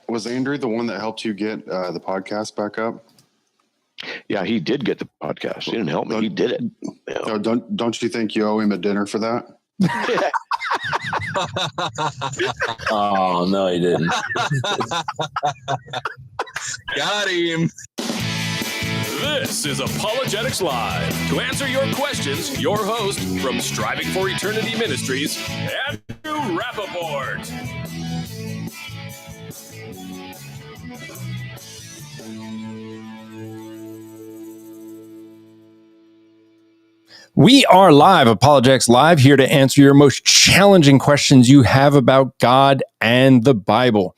Was Andrew the one that helped you get the podcast back up? Yeah, he did get the podcast. He didn't help me. He did it. Yeah. Don't you think you owe him a dinner for that? Oh, no, he didn't. Got him. This is Apologetics Live. To answer your questions, your host from Striving for Eternity Ministries, Andrew Rappaport. We are live, Apologetics Live, here to answer your most challenging questions you have about God and the Bible.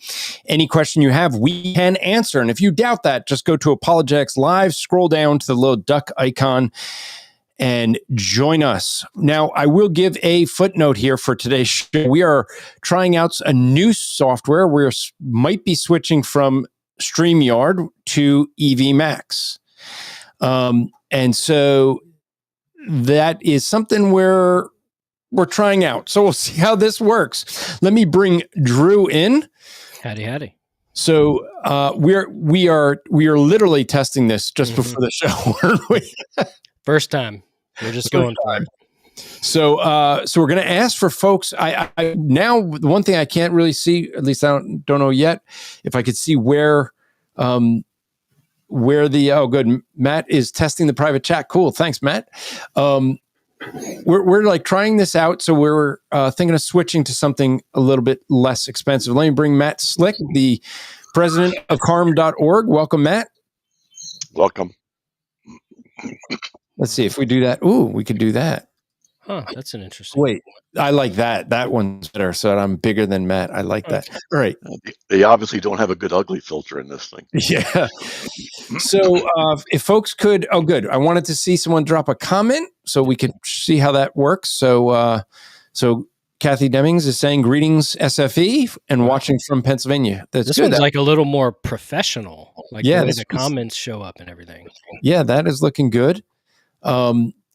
Any question you have, we can answer. And if you doubt that, just go to Apologetics Live, scroll down to the little duck icon, and join us. Now, I will give a footnote here for today's show. We are trying out a new software. We might be switching from StreamYard to EV Max. And so that is something we're trying out. So we'll see how this works. Let me bring Drew in. Howdy. So we are literally testing this just before the show, weren't we? First time. We're just going for it. So we're going to ask for folks. I now the one thing I can't really see, at least I don't know yet, if I could see where good. Matt is testing the private chat. Cool. Thanks, Matt. We're like trying this out. So we're thinking of switching to something a little bit less expensive. Let me bring Matt Slick, the president of CARM.org. Welcome, Matt. Welcome. Let's see if we do that. Ooh, we could do that. Huh, that's an interesting. Wait, I like that. That one's better. So I'm bigger than Matt. I like that. All right. They obviously don't have a good ugly filter in this thing. Yeah. So if folks could, good. I wanted to see someone drop a comment so we could see how that works. So Kathy Demings is saying greetings SFE and watching from Pennsylvania. That's this good. One's like a little more professional. Like the way the comments show up and everything. Yeah, that is looking good.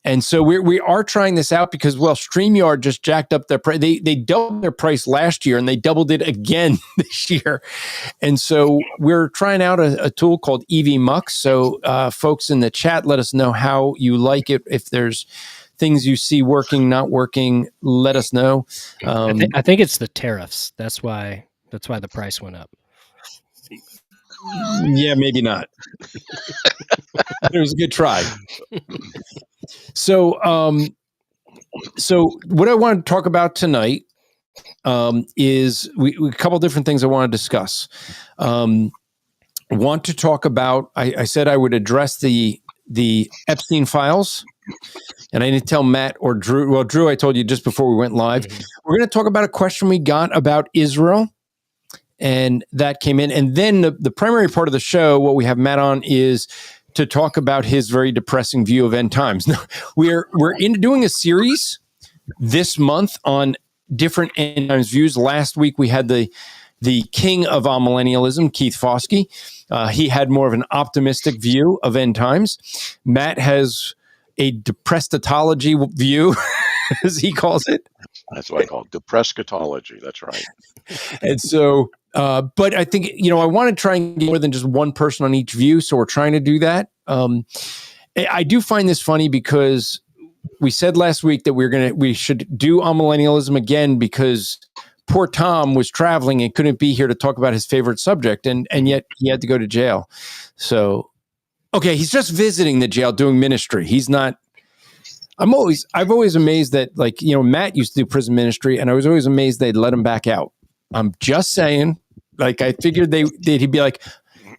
And so we are trying this out because, StreamYard just jacked up their price. They doubled their price last year and they doubled it again this year. And so we're trying out a tool called EV Mux. So folks in the chat, let us know how you like it. If there's things you see working, not working, let us know. I think it's the tariffs. That's why the price went up. Yeah, maybe not. It was a good try. So what I want to talk about tonight is a couple different things I want to discuss. Want to talk about? I said I would address the Epstein files, and I didn't tell Matt or Drew. Well, Drew, I told you just before we went live. Mm-hmm. We're going to talk about a question we got about Israel. And that came in. And then the primary part of the show, what we have Matt on is to talk about his very depressing view of end times. Now, we're doing a series this month on different end times views. Last week, we had the king of Amillennialism, Keith Foskey. He had more of an optimistic view of end times. Matt has a depressitology view, as he calls it. That's what I call it, depressitology. That's right. And so, but I think, I want to try and get more than just one person on each view. So we're trying to do that. I do find this funny because we said last week that we should do Amillennialism again because poor Tom was traveling and couldn't be here to talk about his favorite subject. And yet he had to go to jail. So, okay. He's just visiting the jail doing ministry. He's not. I've always amazed that, Matt used to do prison ministry, and I was always amazed they'd let him back out. I'm just saying, I figured he'd be like,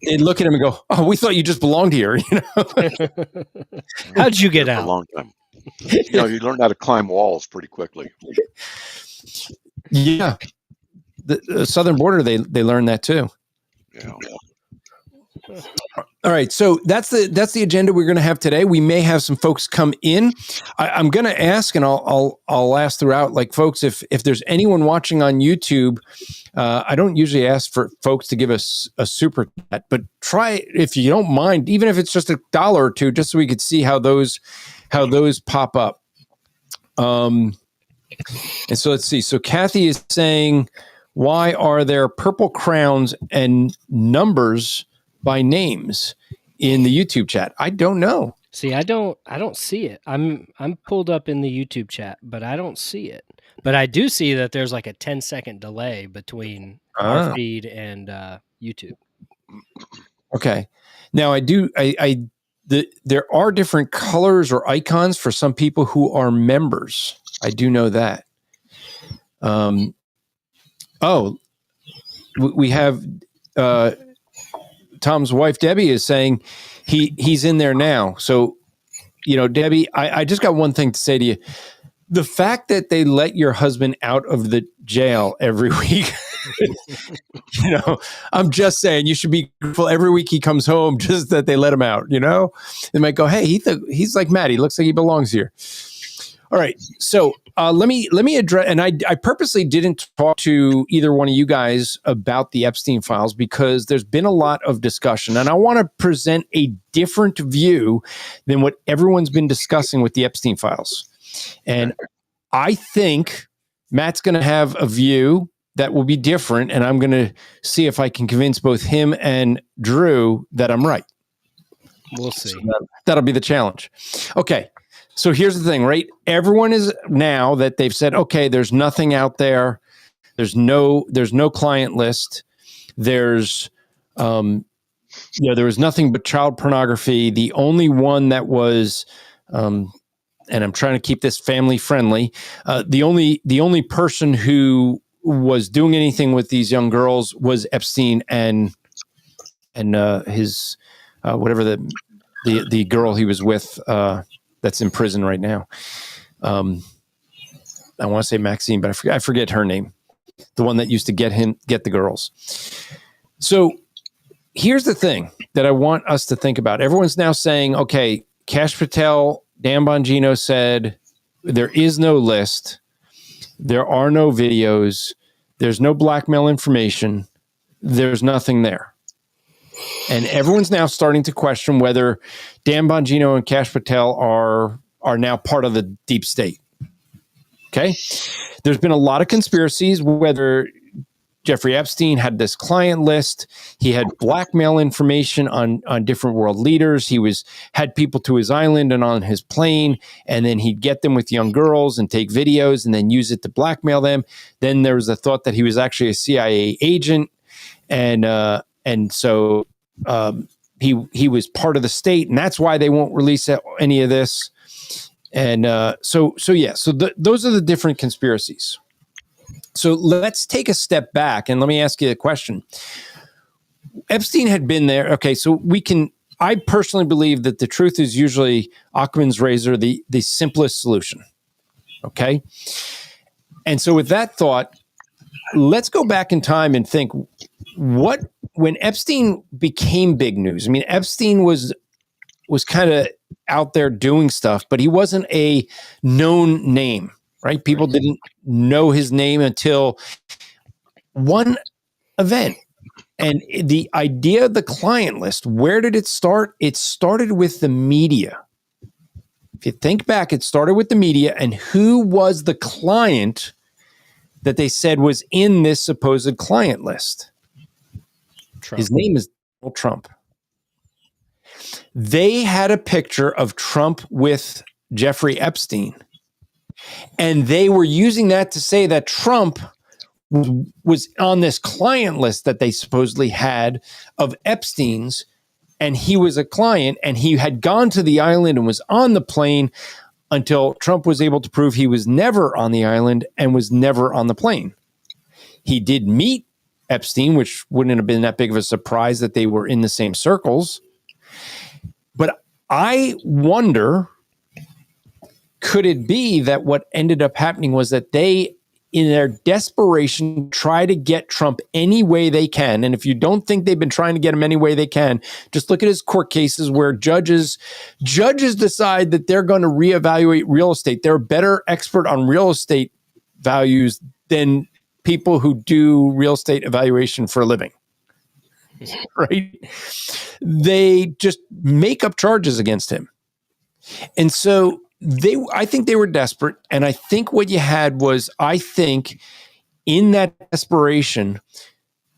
they'd look at him and go, "Oh, we thought you just belonged here." How'd you get out? A long time. You learn how to climb walls pretty quickly. Yeah, the southern border, they learned that too. Yeah. All right, so that's the agenda we're going to have today. We may have some folks come in. I'm going to ask, and I'll ask throughout, folks, if there's anyone watching on YouTube. I don't usually ask for folks to give us a super chat, but try, if you don't mind, even if it's just $1 or $2, just so we could see how those pop up. And so let's see. So Kathy is saying, Why are there purple crowns and numbers by names in the YouTube chat? I don't know. See, I don't see it. I'm pulled up in the YouTube chat, but I don't see it. But I do see that there's like a 10-second delay between our feed and YouTube. Okay. Now there are different colors or icons for some people who are members. I do know that. We have Tom's wife, Debbie, is saying he's in there now. So, Debbie, I just got one thing to say to you. The fact that they let your husband out of the jail every week, I'm just saying you should be grateful every week he comes home, just that they let him out, They might go, hey, he's like Matt. He looks like he belongs here. All right. So let me address, and I purposely didn't talk to either one of you guys about the Epstein files because there's been a lot of discussion, and I want to present a different view than what everyone's been discussing with the Epstein files. And I think Matt's going to have a view that will be different, and I'm going to see if I can convince both him and Drew that I'm right. We'll see. So that'll be the challenge. Okay. So here's the thing, right? Everyone is now that they've said, okay, there's nothing out there. There's no client list. There's, there was nothing but child pornography. The only one that was, and I'm trying to keep this family friendly. The only person who was doing anything with these young girls was Epstein and his whatever the girl he was with that's in prison right now. I want to say Maxine, but I forget her name. The one that used to get the girls. So here's the thing that I want us to think about. Everyone's now saying, okay, Kash Patel, Dan Bongino said there is no list. There are no videos. There's no blackmail information. There's nothing there. And everyone's now starting to question whether Dan Bongino and Kash Patel are now part of the deep state. Okay? There's been a lot of conspiracies whether Jeffrey Epstein had this client list. He had blackmail information on different world leaders. He had people to his island and on his plane, and then he'd get them with young girls and take videos and then use it to blackmail them. Then there was a thought that he was actually a CIA agent, and so he was part of the state, and that's why they won't release any of this. And so those are the different conspiracies. So let's take a step back and let me ask you a question. Epstein had been there. Okay, so I personally believe that the truth is usually Occam's razor, the simplest solution. Okay? And so with that thought, let's go back in time and think when Epstein became big news. I mean, Epstein was kind of out there doing stuff, but he wasn't a known name. Right? People didn't know his name until one event. And the idea of the client list, where did it start? It started with the media. If you think back, it started with the media. And who was the client that they said was in this supposed client list? Trump. His name is Donald Trump. They had a picture of Trump with Jeffrey Epstein. And they were using that to say that Trump was on this client list that they supposedly had of Epstein's, and he was a client, and he had gone to the island and was on the plane until Trump was able to prove he was never on the island and was never on the plane. He did meet Epstein, which wouldn't have been that big of a surprise that they were in the same circles. But I wonder, could it be that what ended up happening was that they, in their desperation, try to get Trump any way they can? And if you don't think they've been trying to get him any way they can, just look at his court cases where judges decide that they're going to reevaluate real estate. They're a better expert on real estate values than people who do real estate evaluation for a living. Right? They just make up charges against him. And so I think they were desperate. And I think what you had was, in that desperation,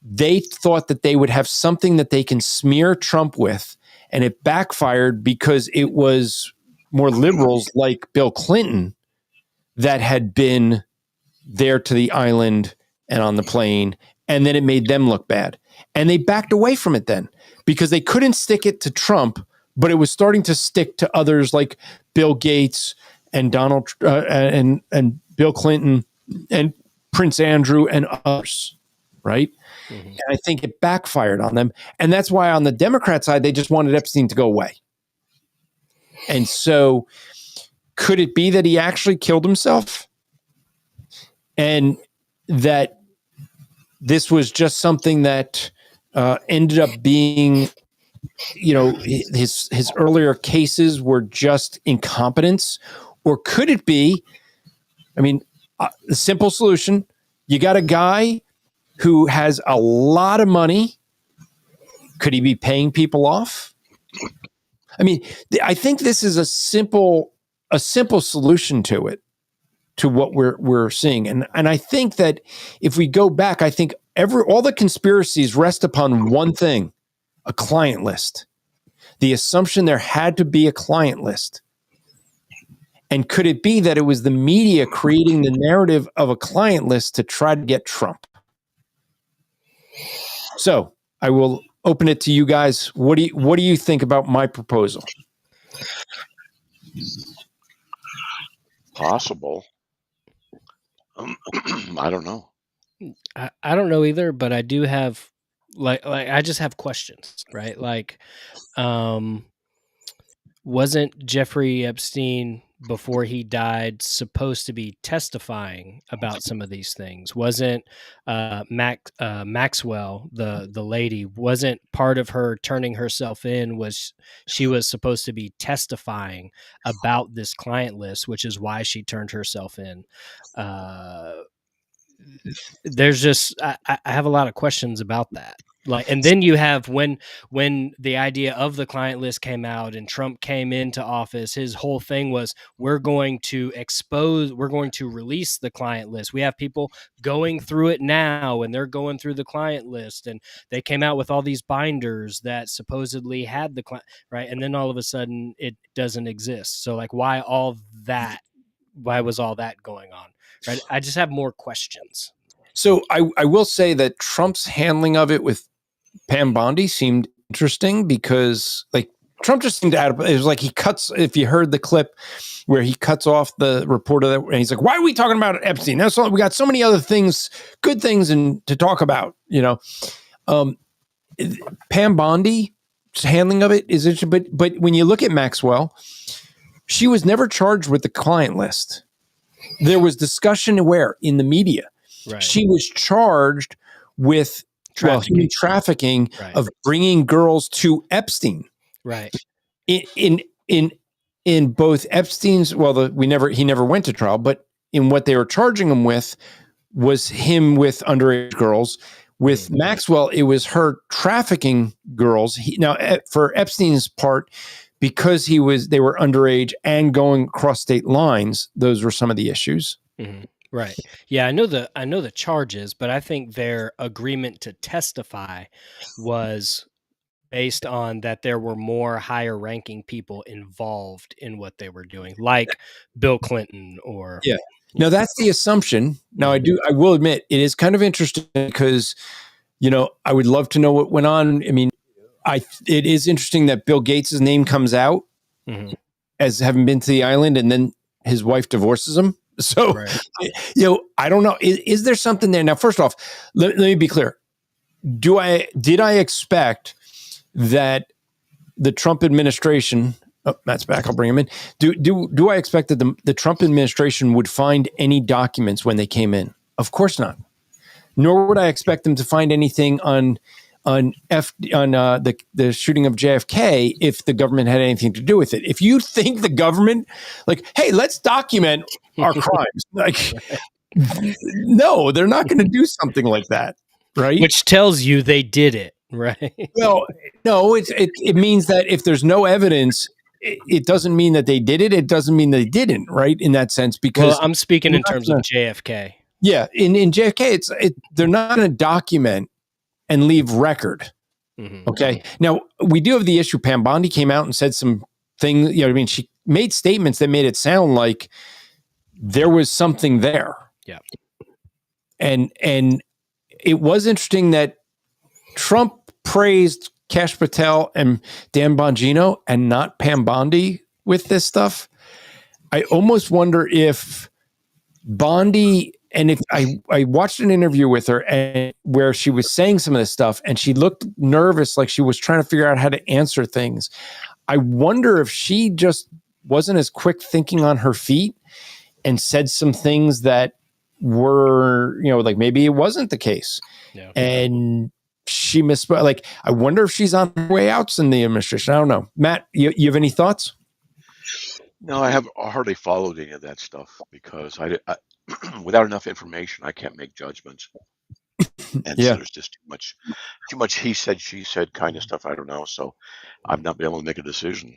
they thought that they would have something that they can smear Trump with, and it backfired because it was more liberals like Bill Clinton that had been there to the island and on the plane, and then it made them look bad. And they backed away from it then because they couldn't stick it to Trump, but it was starting to stick to others like Bill Gates and Donald and Bill Clinton and Prince Andrew and others, right? Mm-hmm. And I think it backfired on them. And that's why on the Democrat side, they just wanted Epstein to go away. And so could it be that he actually killed himself? And that this was just something that ended up being, his earlier cases were just incompetence? Or could it be, the simple solution, you got a guy who has a lot of money. Could he be paying people off? I think this is a simple solution to it, to what we're seeing. And I think that if we go back, I think all the conspiracies rest upon one thing, a client list. The assumption there had to be a client list. And could it be that it was the media creating the narrative of a client list to try to get Trump? So I will open it to you guys. What do you think about my proposal? Possible. I don't know. I don't know either, but I do have like I just have questions, right? Like, wasn't Jeffrey Epstein, before he died, supposed to be testifying about some of these things? Wasn't Maxwell, the lady, wasn't part of her turning herself in, she was supposed to be testifying about this client list, which is why she turned herself in. There's just I have a lot of questions about that. Like, and then you have when the idea of the client list came out and Trump came into office, his whole thing was, we're going to release the client list. We have people going through it now, and they're going through the client list, and they came out with all these binders that supposedly had the client, right? And then all of a sudden it doesn't exist. So like, why was all that going on? Right? I just have more questions. So I will say that Trump's handling of it with Pam Bondi seemed interesting, because like Trump just seemed to add, it was like he cuts, if you heard the clip where he cuts off the reporter and he's like, why are we talking about Epstein? That's all, we got so many other things, good things to talk about, Pam Bondi's handling of it is interesting, but when you look at Maxwell, she was never charged with the client list. There was discussion where in the media, right. She was charged with human trafficking, right. Of bringing girls to Epstein. Right. In both Epstein's, he never went to trial, but in what they were charging him with was him with underage girls. With Maxwell, it was her trafficking girls. Now, for Epstein's part, because they were underage and going across state lines, those were some of the issues. Mm-hmm. Right. Yeah, I know the charges, but I think their agreement to testify was based on that there were more higher ranking people involved in what they were doing, like Bill Clinton or Now that's the assumption. Now I will admit it is kind of interesting because I would love to know what went on. It is interesting that Bill Gates' name comes out as having been to the island, and then his wife divorces him. So, right. I don't know. Is there something there? Now, first off, let me be clear. Did I expect that the Trump administration, Matt's back, I'll bring him in. Do I expect that the Trump administration would find any documents when they came in? Of course not. Nor would I expect them to find anything on the shooting of JFK if the government had anything to do with it. If you think the government, like, hey, let's document our crimes, like, no, they're not going to do something like that, right? Which tells you they did it, right? Well, no, it means that if there's no evidence, it doesn't mean that they did it. It doesn't mean they didn't, right? In that sense, because I'm speaking in terms of JFK. Yeah, in JFK, they're not going to document and leave record. Mm-hmm. Okay. Now we do have the issue. Pam Bondi came out and said some things. You know what I mean? She made statements that made it sound like there was something there. Yeah. And it was interesting that Trump praised Kash Patel and Dan Bongino and not Pam Bondi with this stuff. I almost wonder if Bondi, and if I watched an interview with her and where she was saying some of this stuff and she looked nervous, like she was trying to figure out how to answer things. I wonder if she just wasn't as quick thinking on her feet and said some things that were, like maybe it wasn't the case. Yeah. And she misspoke. Like, I wonder if she's on her way out in the administration. I don't know. Matt, you have any thoughts? No, I hardly followed any of that stuff because I without enough information, I can't make judgments. And so there's just too much he said, she said kind of stuff. I don't know. So I'm not able to make a decision.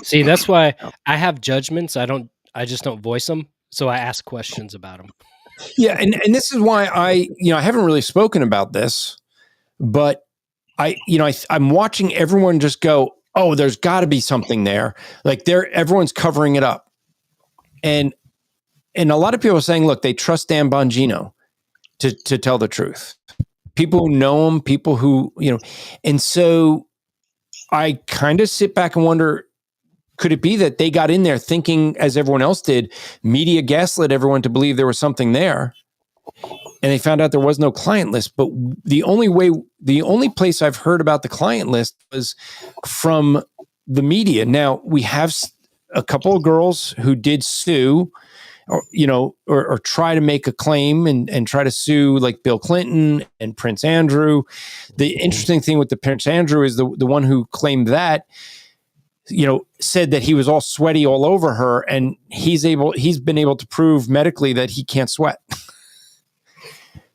See, that's why I have judgments. I just don't voice them. So I ask questions about them. Yeah. And this is why I haven't really spoken about this, but I'm watching everyone just go, oh, there's got to be something there. Like everyone's covering it up. And a lot of people are saying, look, they trust Dan Bongino to tell the truth. People who know him, people who, and so I kind of sit back and wonder, could it be that they got in there thinking, as everyone else did, media gaslit everyone to believe there was something there, and they found out there was no client list? But the only place I've heard about the client list was from the media. Now, we have a couple of girls who did sue, or try to make a claim and try to sue, like Bill Clinton and Prince Andrew. The interesting thing with the Prince Andrew is the one who claimed that, said that he was all sweaty all over her, and he's been able to prove medically that he can't sweat.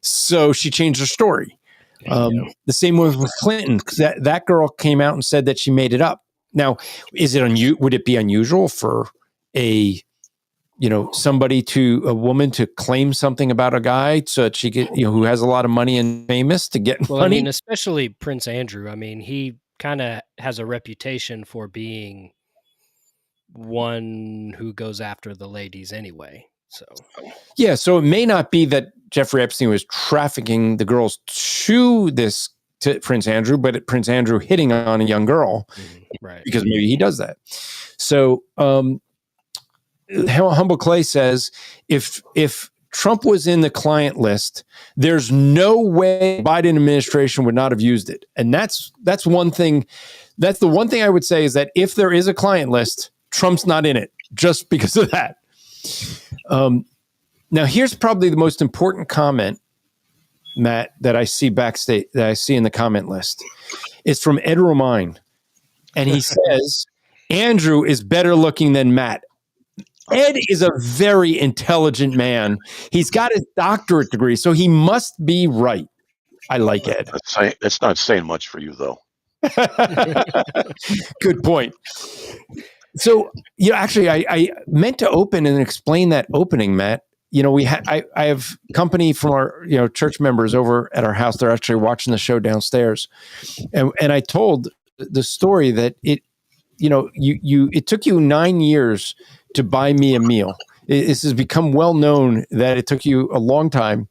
So she changed her story. The same with Clinton, because that girl came out and said that she made it up. Now, would it be unusual for a woman to claim something about a guy so that she get, who has a lot of money and famous to get money? I mean, especially Prince Andrew. I mean, he kind of has a reputation for being one who goes after the ladies anyway. So, yeah. So it may not be that Jeffrey Epstein was trafficking the girls to Prince Andrew, but Prince Andrew hitting on a young girl, right? Because maybe he does that. So, Humble Clay says, if Trump was in the client list, there's no way the Biden administration would not have used it. And that's one thing. That's the one thing I would say, is that if there is a client list, Trump's not in it just because of that. Now, here's probably the most important comment, Matt, that I see backstage, that I see in the comment list. It's from Ed Romine. And he says, Andrew is better looking than Matt. Ed is a very intelligent man. He's got his doctorate degree, so he must be right. I like Ed. That's not saying much for you, though. Good point. So, actually, I meant to open and explain that opening, Matt. I have company from our, church members over at our house. They're actually watching the show downstairs. And I told the story that it took you 9 years to buy me a meal. This has become well known that it took you a long time.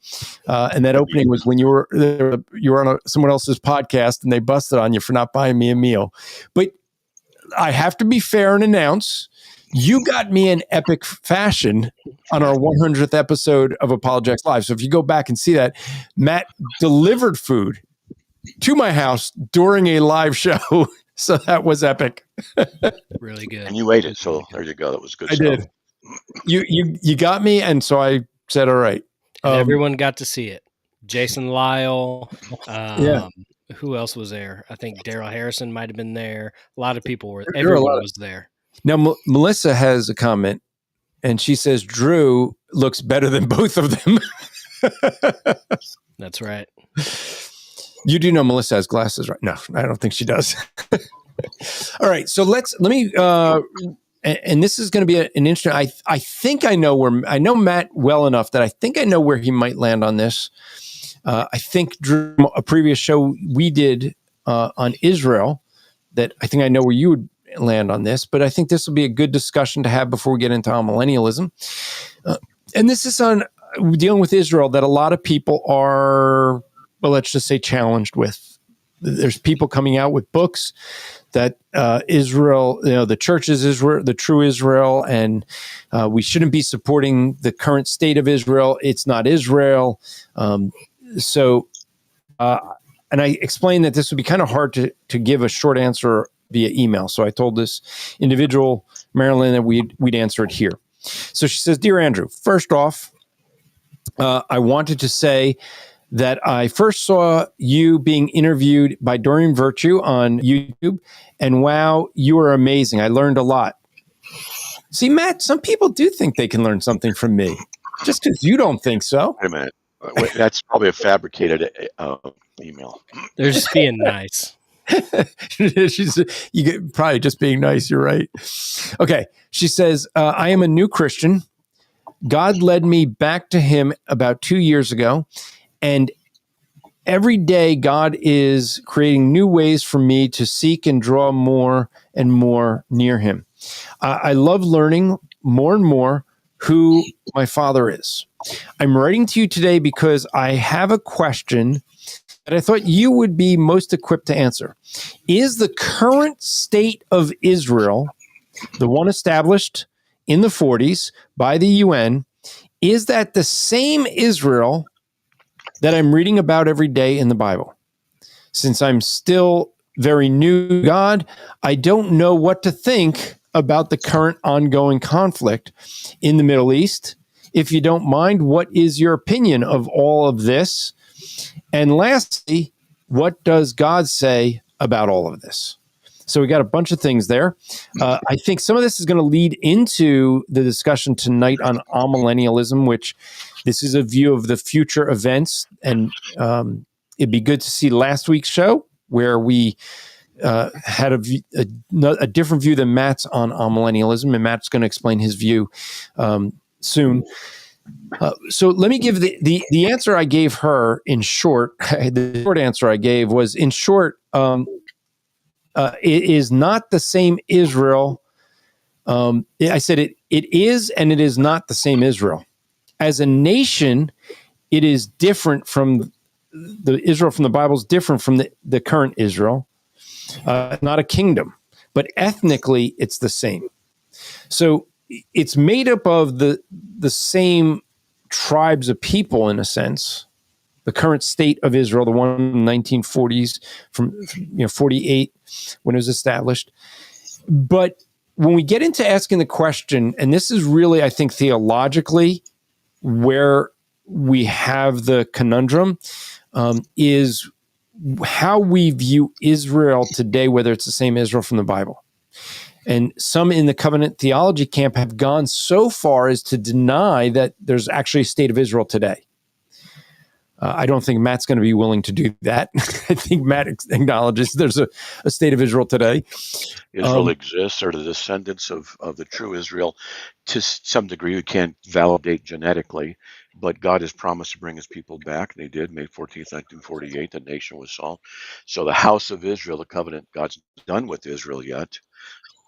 And that opening was when you were on someone else's podcast and they busted on you for not buying me a meal. But I have to be fair and announce, you got me in epic fashion on our 100th episode of Apologetics Live. So if you go back and see that, Matt delivered food to my house during a live show. So that was epic. Really good. And you ate it. So there you go. That was good I stuff. did. You got me. And so I said, all right. And everyone got to see it. Jason Lyle. Yeah. Who else was there? I think Daryl Harrison might have been there. A lot of people were. Everyone was there. Now, Melissa has a comment, and she says Drew looks better than both of them. That's right. You do know Melissa has glasses, right? No, I don't think she does. All right, so let me and this is going to be an interesting. I think I know Matt well enough that I think I know where he might land on this. I think Drew, a previous show we did on Israel, that I think I know where you would land on this, but I think this will be a good discussion to have before we get into millennialism. And this is on dealing with Israel that a lot of people are, well, let's just say challenged with. There's people coming out with books that Israel, the church is Israel, the true Israel, and we shouldn't be supporting the current state of Israel. It's not Israel. And I explained that this would be kind of hard to give a short answer via email. So I told this individual, Marilyn, that we'd answer it here. So she says, "Dear Andrew, first off, I wanted to say that I first saw you being interviewed by Dorian Virtue on YouTube, and wow, you are amazing. I learned a lot." See, Matt, some people do think they can learn something from me, just because you don't think so. Wait a minute. That's probably a fabricated email. They're just being nice. Probably just being nice. You're right. Okay. She says, "I am a new Christian. God led me back to him about 2 years ago. And every day, God is creating new ways for me to seek and draw more and more near him. I love learning more and more who my Father is. I'm writing to you today because I have a question that I thought you would be most equipped to answer. Is the current state of Israel, the one established in the 40s by the UN, is that the same Israel that I'm reading about every day in the Bible? Since I'm still very new to God, I don't know what to think about the current ongoing conflict in the Middle East. If you don't mind, what is your opinion of all of this? And lastly, what does God say about all of this?" So we got a bunch of things there. I think some of this is going to lead into the discussion tonight on amillennialism, which this is a view of the future events. And it'd be good to see last week's show where we had a different view than Matt's on amillennialism, and Matt's going to explain his view soon. So let me give the answer I gave her in short. The short answer I gave was, in short, it is not the same Israel. I said it is, and it is not the same Israel. As a nation, it is different from the Israel from the Bible is different from the current Israel. Not a kingdom, but ethnically, it's the same. So it's made up of the same tribes of people, in a sense. The current state of Israel, the one in the 1940s, from 48 when it was established. But when we get into asking the question, and this is really, I think, theologically where we have the conundrum, is how we view Israel today, whether it's the same Israel from the Bible. And some in the covenant theology camp have gone so far as to deny that there's actually a state of Israel today. I don't think Matt's going to be willing to do that. I think Matt acknowledges there's a state of Israel today. Israel exists, or the descendants of the true Israel. To some degree, we can't validate genetically, but God has promised to bring his people back. They did, May 14th, 1948. The nation was solved. So the house of Israel, the covenant, God's done with Israel yet.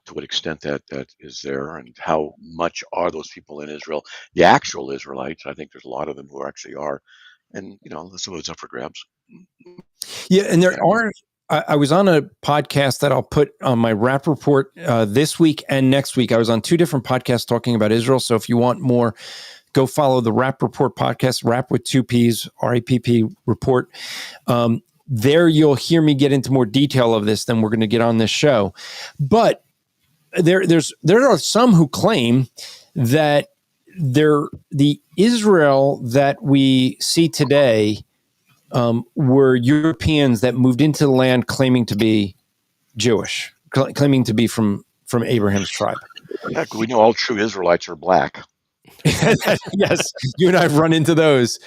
To what extent that is there, and how much are those people in Israel, the actual Israelites? I think there's a lot of them who actually are. And, some of it's up for grabs. Yeah, and there are, I was on a podcast that I'll put on my rap report this week and next week. I was on two different podcasts talking about Israel. So if you want more, go follow the Rap Report podcast, Rap with 2 Ps, RAPP report. There you'll hear me get into more detail of this than we're going to get on this show. But there are some who claim that the Israel that we see today were Europeans that moved into the land claiming to be Jewish, claiming to be from Abraham's tribe. Heck, we know all true Israelites are black. Yes, you and I have run into those.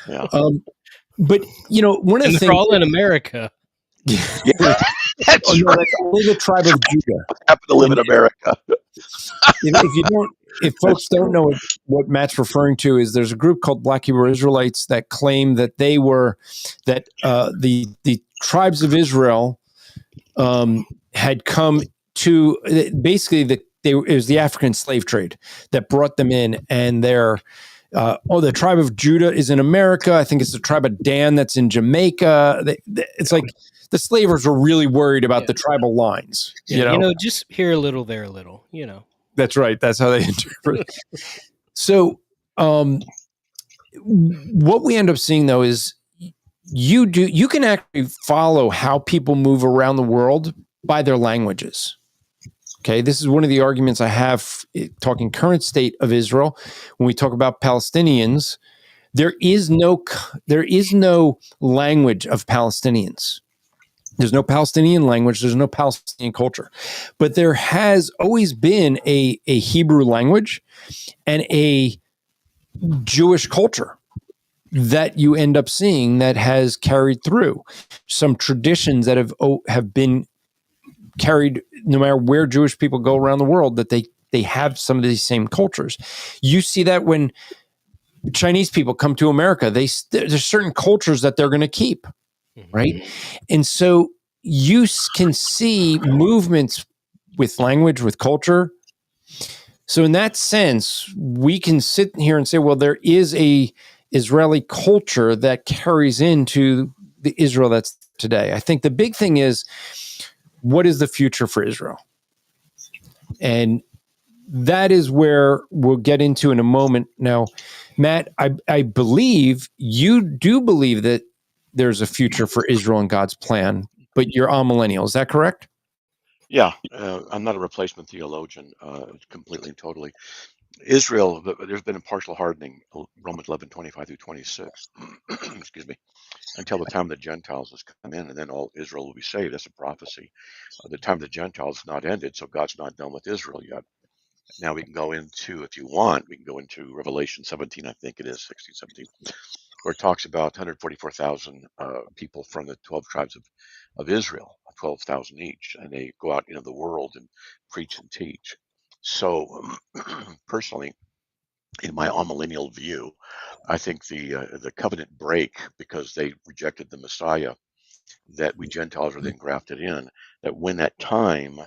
Yeah. But one of the things, they're all in America. Yeah, that's that's only the tribe of Judah. Happen to live in America. if folks don't know what Matt's referring to, is there's a group called Black Hebrew Israelites that claim that the tribes of Israel had come to basically it was the African slave trade that brought them in, and the tribe of Judah is in America. I think it's the tribe of Dan that's in Jamaica. It's like the slavers were really worried about the tribal lines. Yeah, just here a little, there a little. That's right. That's how they interpret it. So what we end up seeing, though, is you can actually follow how people move around the world by their languages. Okay, this is one of the arguments I have talking current state of Israel. When we talk about Palestinians, there is no language of Palestinians. There's no Palestinian language. There's no Palestinian culture. But there has always been a Hebrew language and a Jewish culture that you end up seeing that has carried through. Some traditions that have been carried no matter where Jewish people go around the world, that they have some of these same cultures. You see that when Chinese people come to America, there's certain cultures that they're going to keep. Right. And so you can see movements with language, with culture. So in that sense, we can sit here and say, well, there is a Israeli culture that carries into the Israel that's today. I think the big thing is, what is the future for Israel? And that is where we'll get into in a moment. Now, Matt, I believe you do believe that there's a future for Israel and God's plan, but you're amillennial. Is that correct? Yeah, I'm not a replacement theologian, completely and totally. Israel, there's been a partial hardening, Romans 11:25-26, excuse me, until the time the Gentiles has come in, and then all Israel will be saved. That's a prophecy. The time of the Gentiles is not ended, so God's not done with Israel yet. Now we can go into, if you want, we can go into Revelation 17, I think it is, 16, 17, where it talks about 144,000 people from the 12 tribes of Israel, 12,000 each, and they go out into the world and preach and teach. So personally, in my amillennial view, I think the covenant break, because they rejected the Messiah, that we Gentiles are then grafted in, that when that time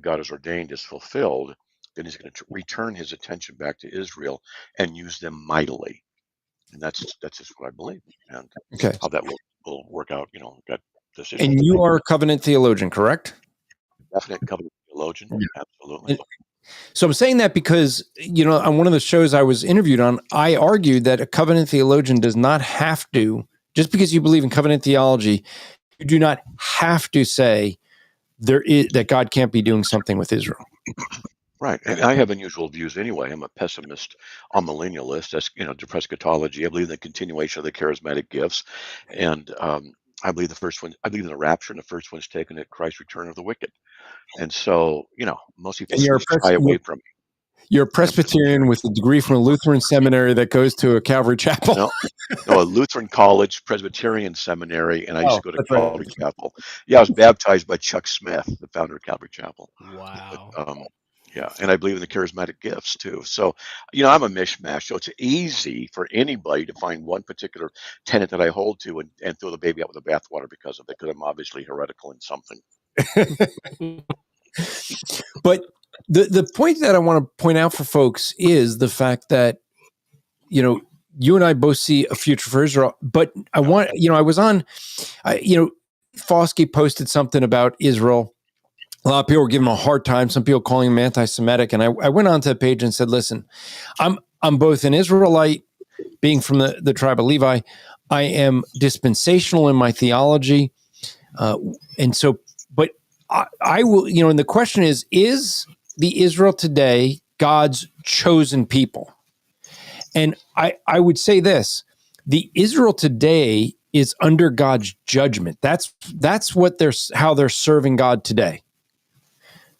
God has ordained is fulfilled, then he's going to return his attention back to Israel and use them mightily. And that's just what I believe. And how that will work out, got this issue. And you are a covenant theologian, correct? Definite covenant theologian, absolutely. So I'm saying that because, on one of the shows I was interviewed on, I argued that a covenant theologian does not have to, just because you believe in covenant theology, you do not have to say that God can't be doing something with Israel. Right. And I have unusual views anyway. I'm a pessimist, amillennialist. That's, depressing eschatology. I believe in the continuation of the charismatic gifts. And I believe I believe in the rapture, and the first one's taken at Christ's return of the wicked. And so, most people shy away from it. You're a Presbyterian with a degree from a Lutheran seminary that goes to a Calvary chapel. No, a Lutheran college, Presbyterian seminary, and I used to go to Calvary Chapel. Yeah, I was baptized by Chuck Smith, the founder of Calvary Chapel. Wow. But, yeah, and I believe in the charismatic gifts too. So, I'm a mishmash. So it's easy for anybody to find one particular tenet that I hold to and throw the baby out with the bathwater because of it, because I'm obviously heretical in something. But the point that I want to point out for folks is the fact that, you and I both see a future for Israel, but I want, I was on, Foskey posted something about Israel. A lot of people were giving him a hard time. Some people calling him anti-Semitic. And I went onto the page and said, listen, I'm both an Israelite, being from the tribe of Levi. I am dispensational in my theology. And so, but I will, and the question is the Israel today God's chosen people? And I would say this, the Israel today is under God's judgment. That's what how they're serving God today.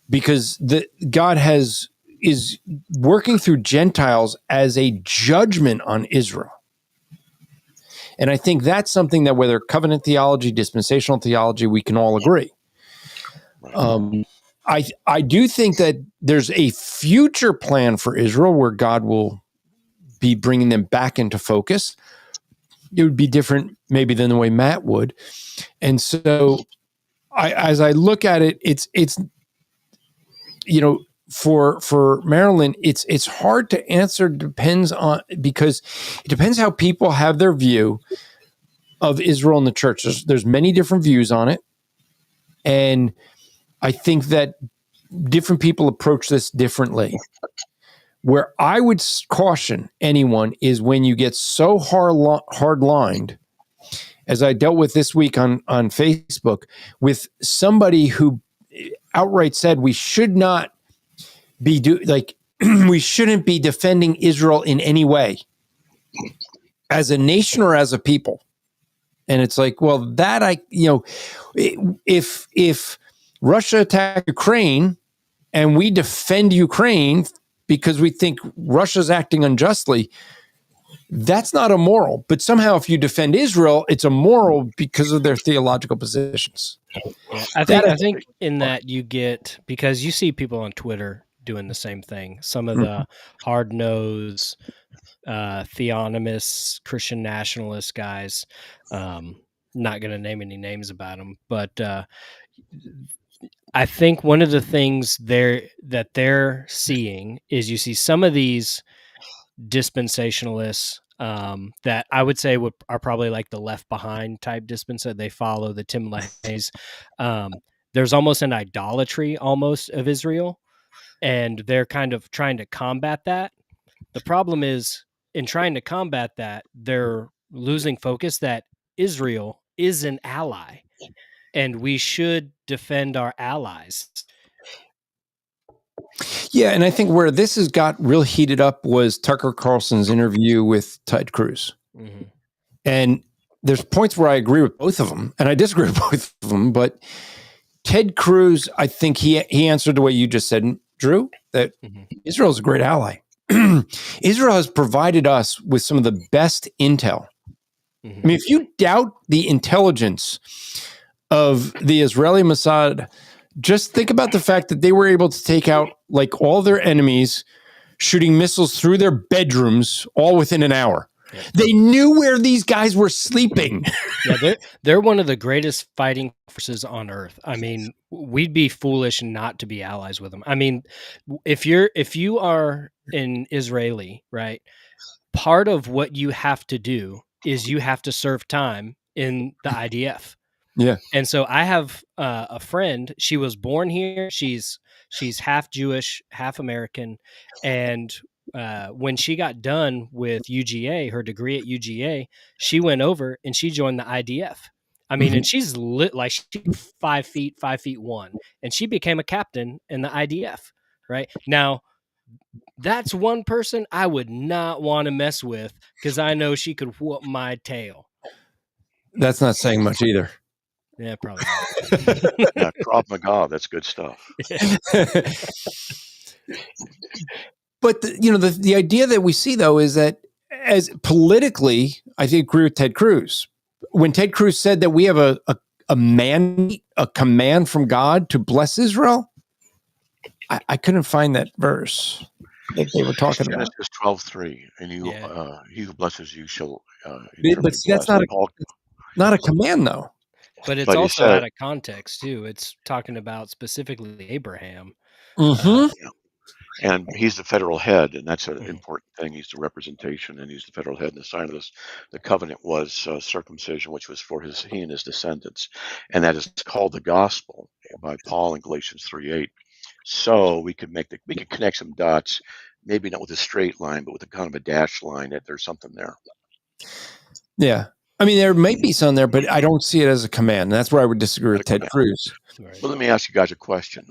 Because God is working through Gentiles as a judgment on Israel. And I think that's something that, whether covenant theology, dispensational theology, we can all agree. I do think that there's a future plan for Israel where God will be bringing them back into focus. It would be different maybe than the way Matt would. And so as I look at it, it's for Maryland, it's hard to answer. Because it depends how people have their view of Israel and the church. There's many different views on it. And I think that different people approach this differently. Where I would caution anyone is when you get so hard-lined, as I dealt with this week on Facebook, with somebody who outright said we should not be we shouldn't be defending Israel in any way as a nation or as a people. And it's like, well, that if Russia attacked Ukraine and we defend Ukraine because we think Russia's acting unjustly, that's not immoral. But somehow if you defend Israel, it's immoral because of their theological positions. Yeah, I think in that you get, because you see people on Twitter doing the same thing. Some of the hard-nosed, theonomous, Christian nationalist guys, not going to name any names about them, but I think one of the things that they're seeing is you see some of these dispensationalists that I would say are probably like the Left Behind type dispensationalists. They follow the Tim LaHaye's. There's almost an idolatry almost of Israel, and they're kind of trying to combat that. The problem is, in trying to combat that, they're losing focus that Israel is an ally, and we should defend our allies. Yeah, and I think where this has got real heated up was Tucker Carlson's interview with Ted Cruz. Mm-hmm. And there's points where I agree with both of them, and I disagree with both of them, but Ted Cruz, I think he answered the way you just said, Drew, that Israel is a great ally. Israel has provided us with some of the best intel. Mm-hmm. I mean, if you doubt the intelligence of the Israeli Mossad, just think about the fact that they were able to take out like all their enemies, shooting missiles through their bedrooms all within an hour. Yeah. They knew where these guys were sleeping. Yeah, they're one of the greatest fighting forces on earth. I mean, we'd be foolish not to be allies with them. I mean, if you are an Israeli, right, part of what you have to do is you have to serve time in the IDF. Yeah. And so I have a friend. She was born here. She's half Jewish, half American, and when she got done with UGA, her degree at UGA, she went over and she joined the IDF. I mean, and she's like she's 5'1", and she became a captain in the IDF. Right now, that's one person I would not want to mess with because I know she could whoop my tail. That's not saying much either. Yeah, probably. Yeah, Krav Maga, that's good stuff. But the idea that we see though is that as politically, I think agree with Ted Cruz. When Ted Cruz said that we have a command from God to bless Israel, I couldn't find that verse that they were talking about. Genesis 12:3, and he who blesses you shall. But see, that's not a command though. But it's also out of context too. It's talking about specifically Abraham. Mm-hmm. And he's the federal head, and that's an important thing. He's the representation, and he's the federal head. And the sign of this, the covenant was circumcision, which was for he and his descendants, and that is called the gospel by Paul in Galatians 3:8. So we could connect some dots, maybe not with a straight line, but with a kind of a dashed line. That there's something there. Yeah. I mean, there may be some there, but I don't see it as a command. That's where I would disagree with Ted Cruz. Well, let me ask you guys a question.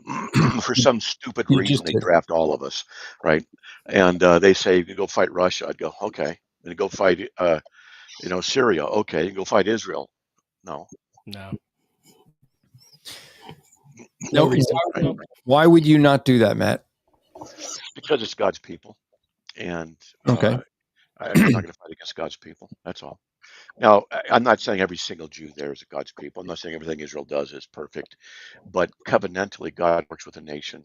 For some stupid reason, they draft all of us, right? And they say, you can go fight Russia. I'd go, okay. And go fight, Syria. Okay. You can go fight Israel. No. No. Why would you not do that, Matt? Because it's God's people. And okay. I'm not going to fight against God's people. That's all. Now, I'm not saying every single Jew there is God's people. I'm not saying everything Israel does is perfect, but covenantally, God works with a nation.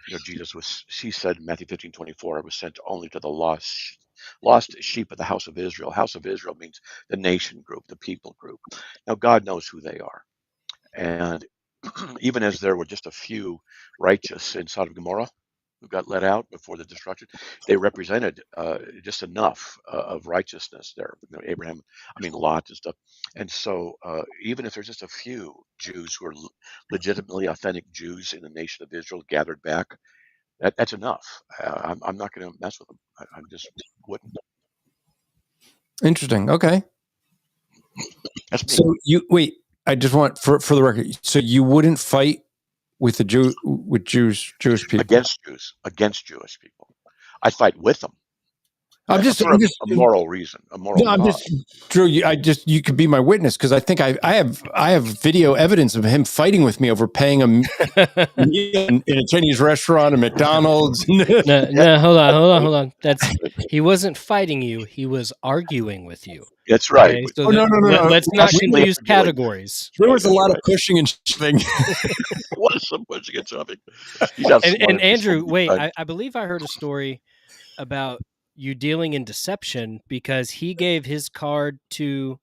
He said in Matthew 15:24, I was sent only to the lost sheep of the house of Israel. House of Israel means the nation group, the people group. Now, God knows who they are. And even as there were just a few righteous in Sodom and Gomorrah who got let out before the destruction, they represented just enough of righteousness there. Lot and stuff. And so even if there's just a few Jews who are legitimately authentic Jews in the nation of Israel gathered back, that's enough. I'm not going to mess with them. I just wouldn't. Interesting. Okay. That's me. So wait. I just want for the record. So you wouldn't fight with Jewish people against Jewish people. I fight with them. I'm just a moral reason, a moral. No, I'm just Drew. You could be my witness because I think I have video evidence of him fighting with me over paying a meal in a Chinese restaurant, a McDonald's. No, hold on. He wasn't fighting you. He was arguing with you. That's right. Okay? So no. Let's not confuse categories. There was a lot of pushing and shoving. What is some pushing and shoving? And Andrew, wait, I believe I heard a story about you dealing in deception because he gave his card to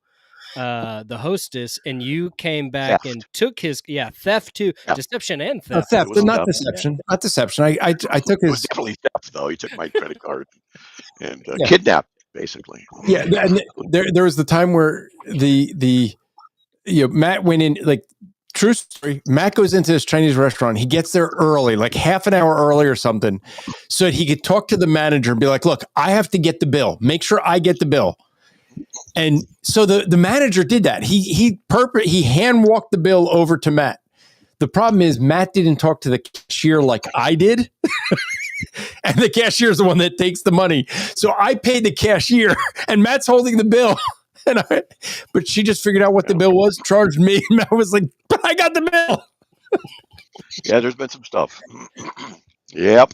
the hostess and you came back and took his theft too. Deception and theft. Theft, not deception. Not deception. I took his. It was definitely theft, though. He took my credit card and kidnapped, basically. Yeah, and there was the time where the Matt went in, like, true story. Matt goes into this Chinese restaurant. He gets there early, like half an hour early or something, so that he could talk to the manager and be like, look, I have to get the bill. Make sure I get the bill. And so the manager did that. He hand walked the bill over to Matt. The problem is Matt didn't talk to the cashier like I did. And the cashier is the one that takes the money. So I paid the cashier and Matt's holding the bill. But she just figured out what the bill was, charged me. And Matt was like, but I got the bill. Yeah, there's been some stuff. Yep.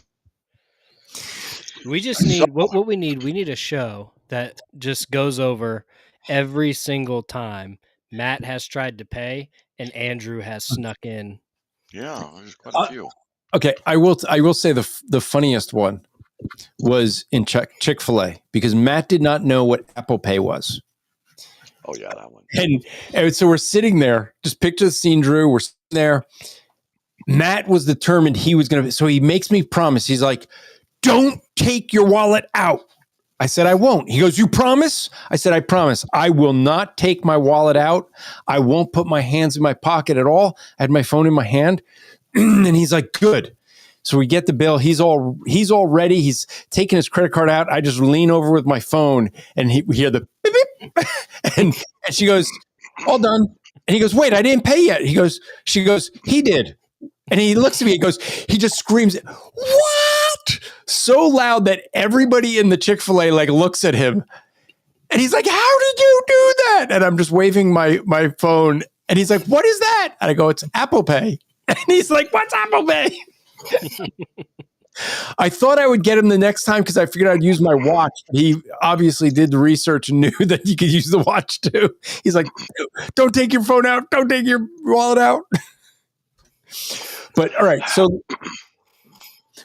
We just need what we need. We need a show that just goes over every single time Matt has tried to pay and Andrew has snuck in. Yeah, there's quite a few. Okay, I will say the funniest one was in Chick-fil-A because Matt did not know what Apple Pay was. Oh yeah, that one. And so we're sitting there. Just picture the scene, Drew. We're sitting there. Matt was determined he was going to. So he makes me promise. He's like, "Don't take your wallet out." I said, "I won't." He goes, "You promise?" I said, "I promise. I will not take my wallet out. I won't put my hands in my pocket at all." I had my phone in my hand, and he's like, "Good." So we get the bill. He's all ready. He's taking his credit card out. I just lean over with my phone, and we hear the beep, beep. And she goes, "All done." And he goes, "Wait, I didn't pay yet." She goes, "He did." And he looks at me and goes, he just screams, "What?" So loud that everybody in the Chick-fil-A like looks at him. And he's like, "How did you do that?" And I'm just waving my phone. And he's like, "What is that?" And I go, "It's Apple Pay." And he's like, "What's Apple Pay?" I thought I would get him the next time because I figured I'd use my watch. He obviously did the research and knew that you could use the watch too. He's like, "Don't take your phone out. Don't take your wallet out." But all right, so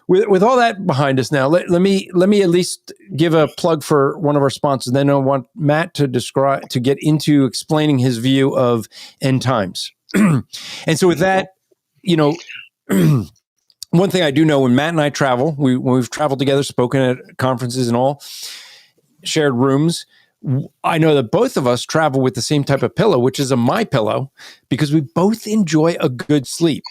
with all that behind us now, let me at least give a plug for one of our sponsors. Then I want Matt to get into explaining his view of end times. And so with that, one thing I do know, when Matt and I travel, when we've traveled together, spoken at conferences and all, shared rooms, I know that both of us travel with the same type of pillow, which is a My Pillow, because we both enjoy a good sleep.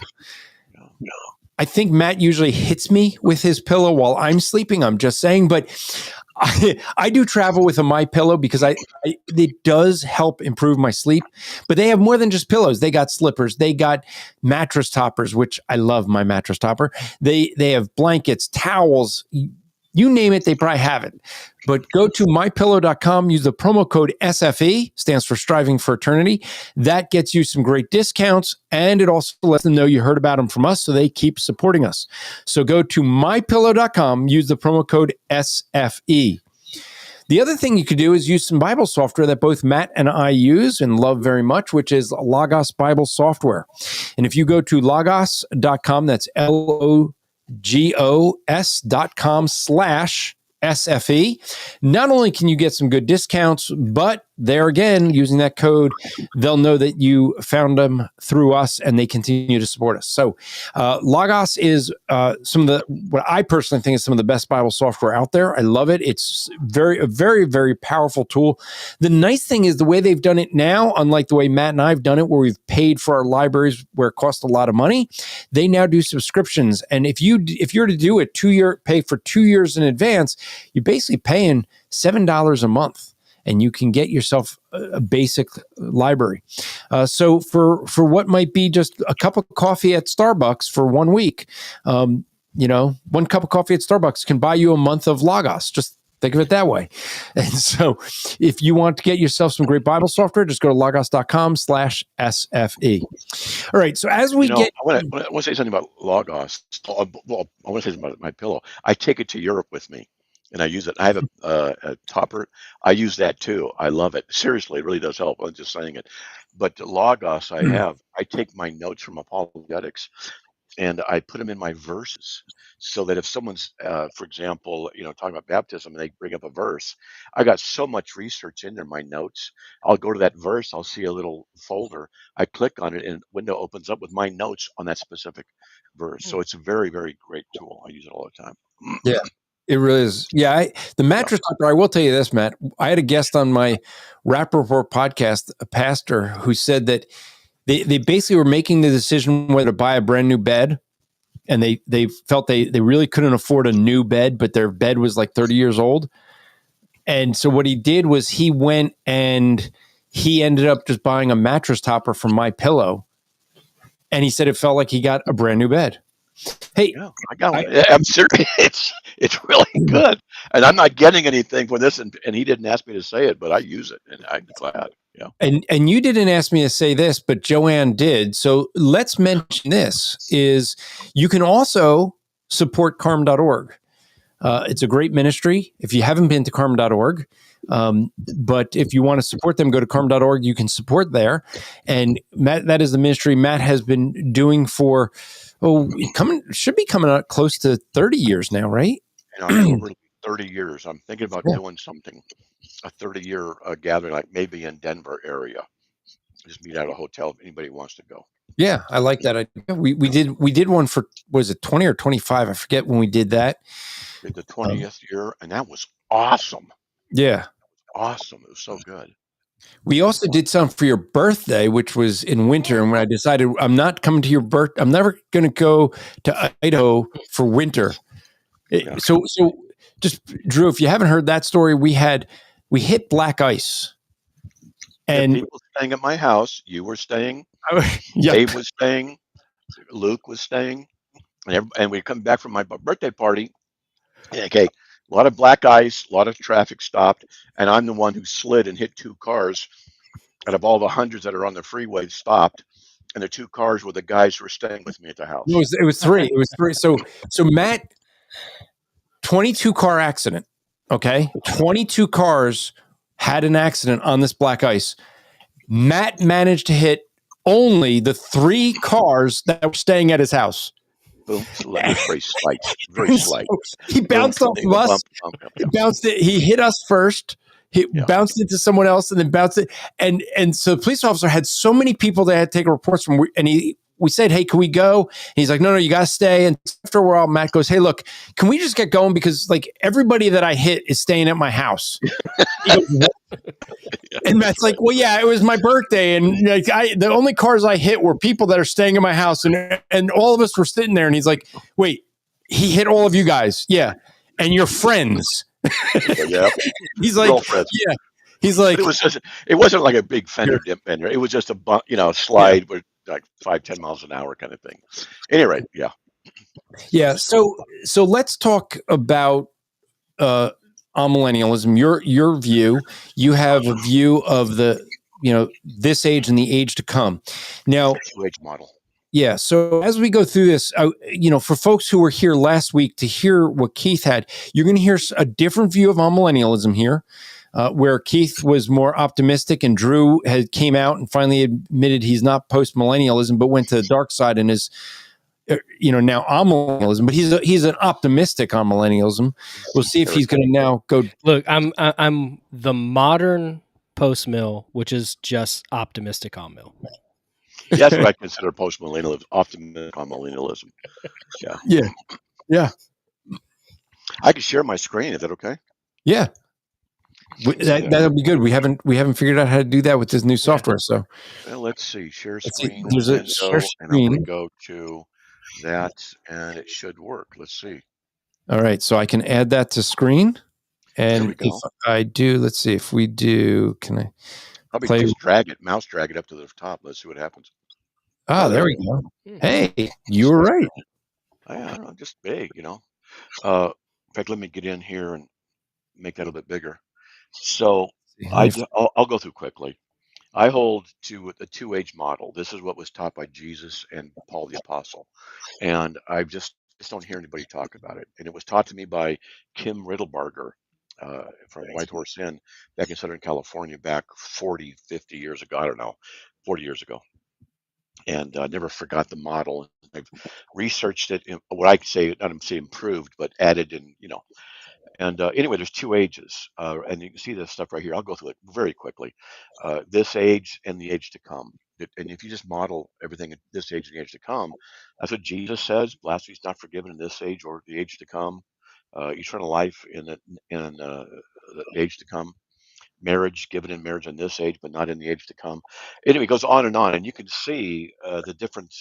I think Matt usually hits me with his pillow while I'm sleeping. I'm just saying, but I do travel with a My Pillow because it does help improve my sleep. But they have more than just pillows. They got slippers. They got mattress toppers, which I love my mattress topper. They have blankets, towels. You name it, they probably have it. But go to mypillow.com, use the promo code SFE, stands for Striving for Eternity. That gets you some great discounts, and it also lets them know you heard about them from us, so they keep supporting us. So go to mypillow.com, use the promo code SFE. The other thing you could do is use some Bible software that both Matt and I use and love very much, which is Logos Bible software. And if you go to logos.com, that's logos.com/SFE. Not only can you get some good discounts, but there again, using that code, they'll know that you found them through us and they continue to support us. So Logos is what I personally think is some of the best Bible software out there. I love it. It's a very, very powerful tool. The nice thing is the way they've done it now, unlike the way Matt and I have done it, where we've paid for our libraries where it costs a lot of money, they now do subscriptions. And if you're to do it pay for 2 years in advance, you're basically paying $7 a month. And you can get yourself a basic library. So for what might be just a cup of coffee at Starbucks for 1 week, one cup of coffee at Starbucks can buy you a month of Logos. Just think of it that way. And so if you want to get yourself some great Bible software, just go to logos.com/SFE. All right. So as we get... I want to say something about Logos. Well, I want to say something about my pillow. I take it to Europe with me. And I use it. I have a topper. I use that too. I love it. Seriously, it really does help. I'm just saying it. But the Logos I take my notes from apologetics and I put them in my verses so that if someone's, for example, talking about baptism and they bring up a verse, I got so much research in there, my notes. I'll go to that verse. I'll see a little folder. I click on it and a window opens up with my notes on that specific verse. So it's a very, very great tool. I use it all the time. Yeah. It really is. Yeah. The mattress topper, I will tell you this, Matt. I had a guest on my Rap Report podcast, a pastor, who said that they basically were making the decision whether to buy a brand new bed. And they felt they really couldn't afford a new bed, but their bed was like 30 years old. And so what he did was he went and he ended up just buying a mattress topper from My Pillow. And he said it felt like he got a brand new bed. Hey, yeah, I got one. I'm serious. It's really good, and I'm not getting anything for this. And he didn't ask me to say it, but I use it, and I'm glad. Yeah. And you didn't ask me to say this, but Joanne did. So let's mention this: is you can also support CARM.org. It's a great ministry. If you haven't been to CARM.org, but if you want to support them, go to CARM.org. You can support there. And Matt, that is the ministry Matt has been doing for. Should be coming out close to 30 years now, right? Over 30 years. I'm thinking about doing something, a 30-year gathering, like maybe in Denver area. Just meet at a hotel if anybody wants to go. Yeah, I like that idea. We did one for, was it 20 or 25? I forget when we did that. Did the 20th year, and that was awesome. Yeah. Awesome. It was so good. We also did some for your birthday, which was in winter. And when I decided I'm not coming to your birthday, I'm never going to go to Idaho for winter. Yeah. So just Drew, if you haven't heard that story, we hit black ice. And people staying at my house, you were staying, yep. Dave was staying, Luke was staying, and we come back from my birthday party. Okay. A lot of black ice, a lot of traffic stopped, and I'm the one who slid and hit 2 cars out of all the hundreds that are on the freeway stopped, and the 2 cars were the guys who were staying with me at the house. It was 3. It was 3. So Matt, 22 car accident. Okay, 22 cars had an accident on this black ice. Matt managed to hit only the 3 cars that were staying at his house. Boom. Very slight. Very slight. So he bounced off of us. He bounced it. He hit us first. He bounced into someone else and then bounced it. And so the police officer had so many people that had to take reports from. And we said, hey, can we go? And he's like, no, you got to stay. And after a while, Matt goes, hey, look, can we just get going? Because like everybody that I hit is staying at my house. And Matt's like, well, yeah, it was my birthday. And like the only cars I hit were people that are staying at my house. And all of us were sitting there. And he's like, wait, he hit all of you guys. Yeah. And your friends. Yeah. He's like, yeah. He's like, it wasn't like a big fender dip bender. It was just a slide with like 5-10 miles an hour kind of thing. Anyway, yeah. Yeah. So let's talk about amillennialism. Your view. You have a view of the this age and the age to come. Now, New age model. Yeah. So as we go through this, for folks who were here last week to hear what Keith had, you're going to hear a different view of millennialism here, where Keith was more optimistic and Drew came out and finally admitted he's not post-millennialism, but went to the dark side and is, now millennialism. But he's an optimistic millennialism. We'll see if he's going to now go. Look, I'm the modern post-mill, which is just optimistic on mill. That's what I consider post-millennialism, optimistic on millennialism. Yeah. Yeah. I can share my screen. Is that okay? Yeah. That'll be good. We haven't figured out how to do that with this new software. So let's see. Share screen. There's a share and I'm going screen. to go to that, and it should work. Let's see. All right. So I can add that to screen. And if I do, let's see if we do. Can I probably just mouse drag it up to the top? Let's see what happens. There we go. Hey, you were right. I don't know, just big, In fact, let me get in here and make that a bit bigger. So I'll go through quickly. I hold to the 2H model. This is what was taught by Jesus and Paul the Apostle, and I just don't hear anybody talk about it. And it was taught to me by Kim Riddlebarger from White Horse Inn back in Southern California back 40, 50 years ago. I don't know, 40 years ago. And never forgot the model. I've researched it. What I say, not say improved, but added in, And anyway, there's 2 ages, and you can see this stuff right here. I'll go through it very quickly. This age and the age to come. And if you just model everything at this age and the age to come, that's what Jesus says. Blasphemy is not forgiven in this age or the age to come. Eternal life in the age to come. Marriage given in marriage in this age, but not in the age to come. Anyway, it goes on, and you can see the different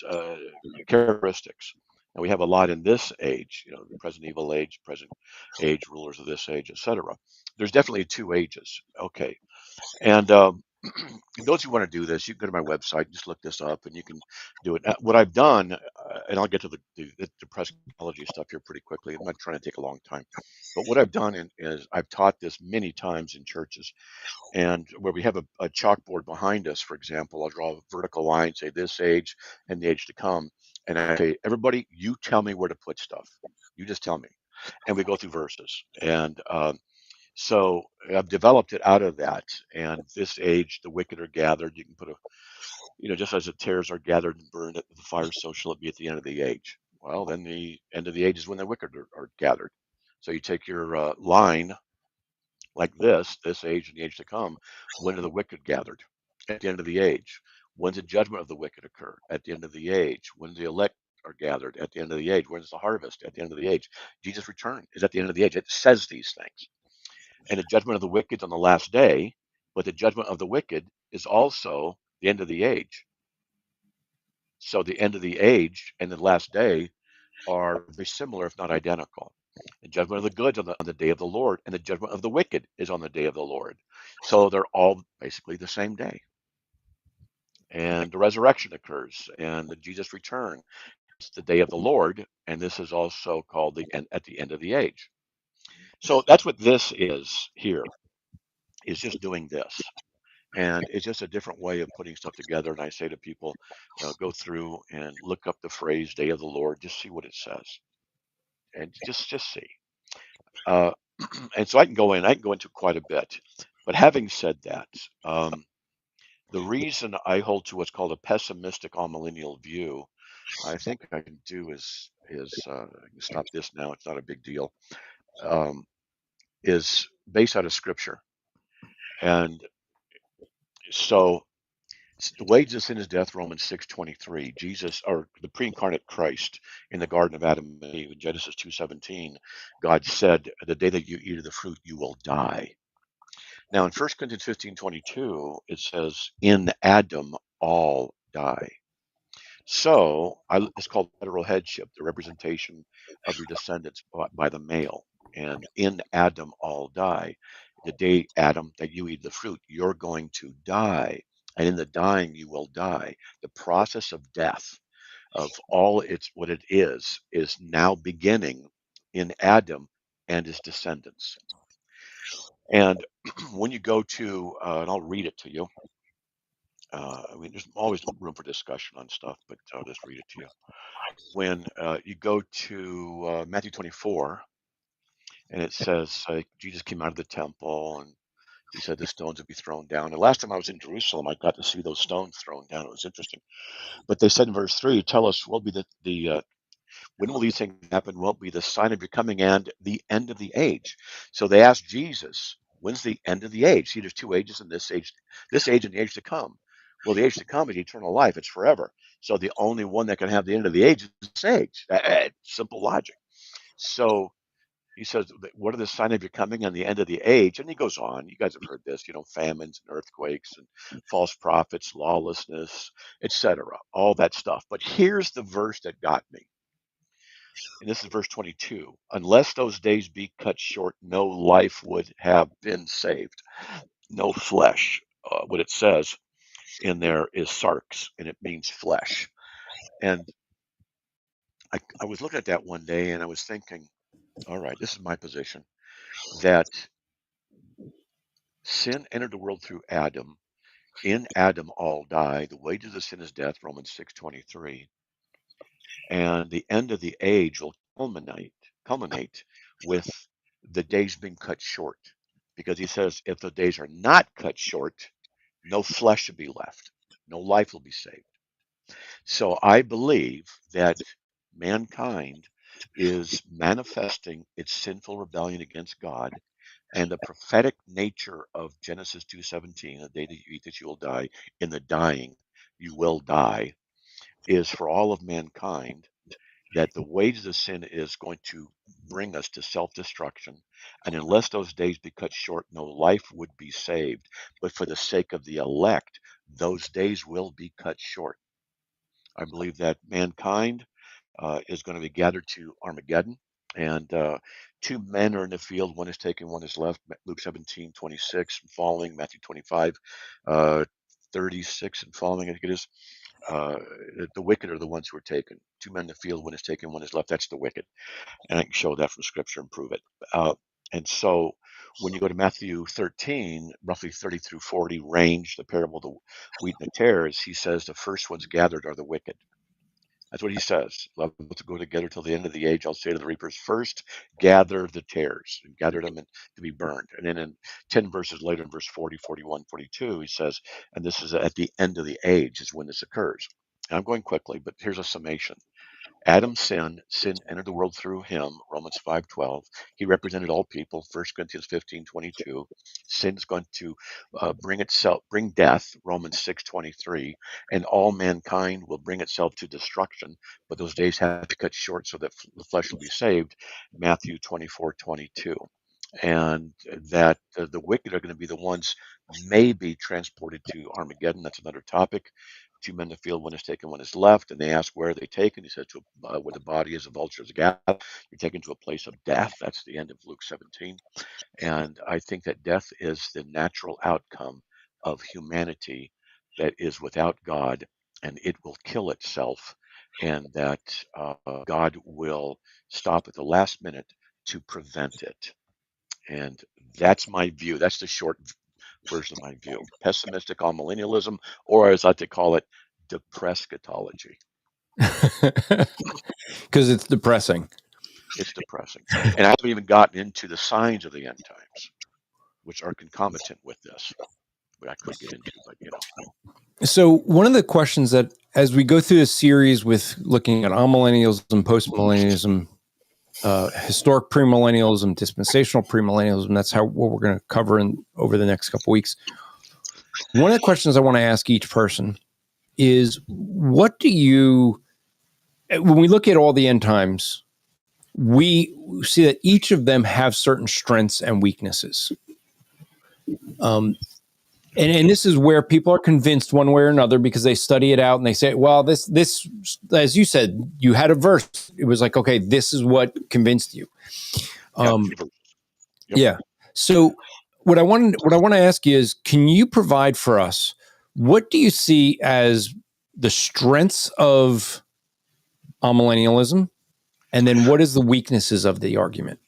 characteristics. And we have a lot in this age, the present evil age, present age, rulers of this age, etc. There's definitely 2 ages. Okay. And those who want to do this, you can go to my website, just look this up, and you can do it. What I've done, and I'll get to the depressing theology stuff here pretty quickly. I'm not trying to take a long time. But what I've done is I've taught this many times in churches. And where we have a chalkboard behind us, for example, I'll draw a vertical line, say this age and the age to come. And I say, everybody, you tell me where to put stuff. You just tell me. And we go through verses. And so I've developed it out of that. And this age, the wicked are gathered. You can put just as the tares are gathered and burned at the fire, so shall it be at the end of the age. Well, then the end of the age is when the wicked are gathered. So you take your line like this age and the age to come. When are the wicked gathered? At the end of the age. When's the judgment of the wicked occur? At the end of the age. When the elect are gathered? At the end of the age. When's the harvest? At the end of the age. Jesus' return is at the end of the age. It says these things. And the judgment of the wicked on the last day, but the judgment of the wicked is also the end of the age. So the end of the age and the last day are very similar, if not identical. The judgment of the good on the day of the Lord, and the judgment of the wicked is on the day of the Lord. So they're all basically the same day. And the resurrection occurs, and the Jesus return is the day of the Lord, and this is also called at the end of the age. So that's what this is here, is just doing this. And it's just a different way of putting stuff together. And I say to people, go through and look up the phrase day of the Lord, just see what it says. And just see. And so I can go into quite a bit. But having said that, the reason I hold to what's called a pessimistic amillennial view, I think I can do is I can stop this now. It's not a big deal. Is based out of Scripture, and so the wages of sin is death. Romans 6:23. Jesus, or the pre-incarnate Christ, in the Garden of Adam and Eve, in Genesis 2:17, God said, "The day that you eat of the fruit, you will die." Now, in 1 Corinthians 15:22, it says, "In Adam all die." So it's called federal headship, the representation of your descendants by the male. And in Adam all die. The day, Adam, that you eat the fruit, you're going to die. And in the dying, you will die. The process of death, of all what it is now beginning in Adam and his descendants. And when you go to, and I'll read it to you, I mean, there's always room for discussion on stuff, but I'll just read it to you. When you go to Matthew 24, and it says Jesus came out of the temple and he said the stones would be thrown down. And last time I was in Jerusalem, I got to see those stones thrown down. It was interesting. But they said in verse 3, tell us what will be when will these things happen? What will be the sign of your coming and the end of the age? So they asked Jesus, when's the end of the age? See, there's two ages in this age and the age to come. Well, the age to come is eternal life. It's forever. So the only one that can have the end of the age is this age. Simple logic. So he says, what are the sign of your coming and the end of the age? And he goes on. You guys have heard this, famines and earthquakes and false prophets, lawlessness, etc., all that stuff. But here's the verse that got me. And this is verse 22. Unless those days be cut short, no life would have been saved. No flesh. What it says in there is sarx, and it means flesh. And I was looking at that one day, and I was thinking, all right, this is my position, that sin entered the world through Adam. In Adam all die. The wages of sin is death, Romans 6:23. And the end of the age will culminate with the days being cut short. Because he says if the days are not cut short, no flesh will be left. No life will be saved. So I believe that mankind is manifesting its sinful rebellion against God, and the prophetic nature of Genesis 2:17, the day that you eat this you will die, in the dying you will die, is for all of mankind, that the wages of sin is going to bring us to self-destruction. And unless those days be cut short, no life would be saved. But for the sake of the elect, those days will be cut short. I believe that mankind is going to be gathered to Armageddon. And two men are in the field, one is taken, one is left. Luke 17:26 and following, Matthew 25:36 and following, I think it is. The wicked are the ones who are taken. Two men in the field, one is taken, one is left. That's the wicked. And I can show that from scripture and prove it. And so when you go to Matthew 13, roughly 30 through 40 range, the parable of the wheat and the tares, he says the first ones gathered are the wicked. That's what he says. Love to go together till the end of the age. I'll say to the reapers, first gather the tares and gather them to be burned. And then in 10 verses later, in verse 40, 41, 42, he says, and this is at the end of the age is when this occurs. And I'm going quickly, but here's a summation. Adam's sin entered the world through him, Romans 5:12. He represented all people, 1 Corinthians 15:22. Sin is going to bring death, Romans 6:23, and all mankind will bring itself to destruction, but those days have to cut short so that the flesh will be saved, Matthew 24:22. And that the wicked are going to be the ones maybe transported to Armageddon. That's another topic. Two men in the field, one is taken, one is left. And they ask, where are they taken? He says, to where the body is, the vultures gather. You're taken to a place of death. That's the end of Luke 17. And I think that death is the natural outcome of humanity that is without God, and it will kill itself, and that God will stop at the last minute to prevent it. And that's my view. That's the short version of my view. Pessimistic amillennialism, or as I like to call it, depresscatology. Because it's depressing. It's depressing. And I haven't even gotten into the signs of the end times, which are concomitant with this. But I could get into, but So one of the questions that, as we go through this series with looking at amillennialism, postmillennialism, historic premillennialism, dispensational premillennialism, that's what we're going to cover over the next couple of weeks. One of the questions I want to ask each person is, what do you, when we look at all the end times, we see that each of them have certain strengths and weaknesses. And this is where people are convinced one way or another because they study it out and they say, well, this, as you said, you had a verse. It was like, okay, this is what convinced you. Yeah. So what I want to ask you is, can you provide for us, what do you see as the strengths of amillennialism? And then what is the weaknesses of the argument?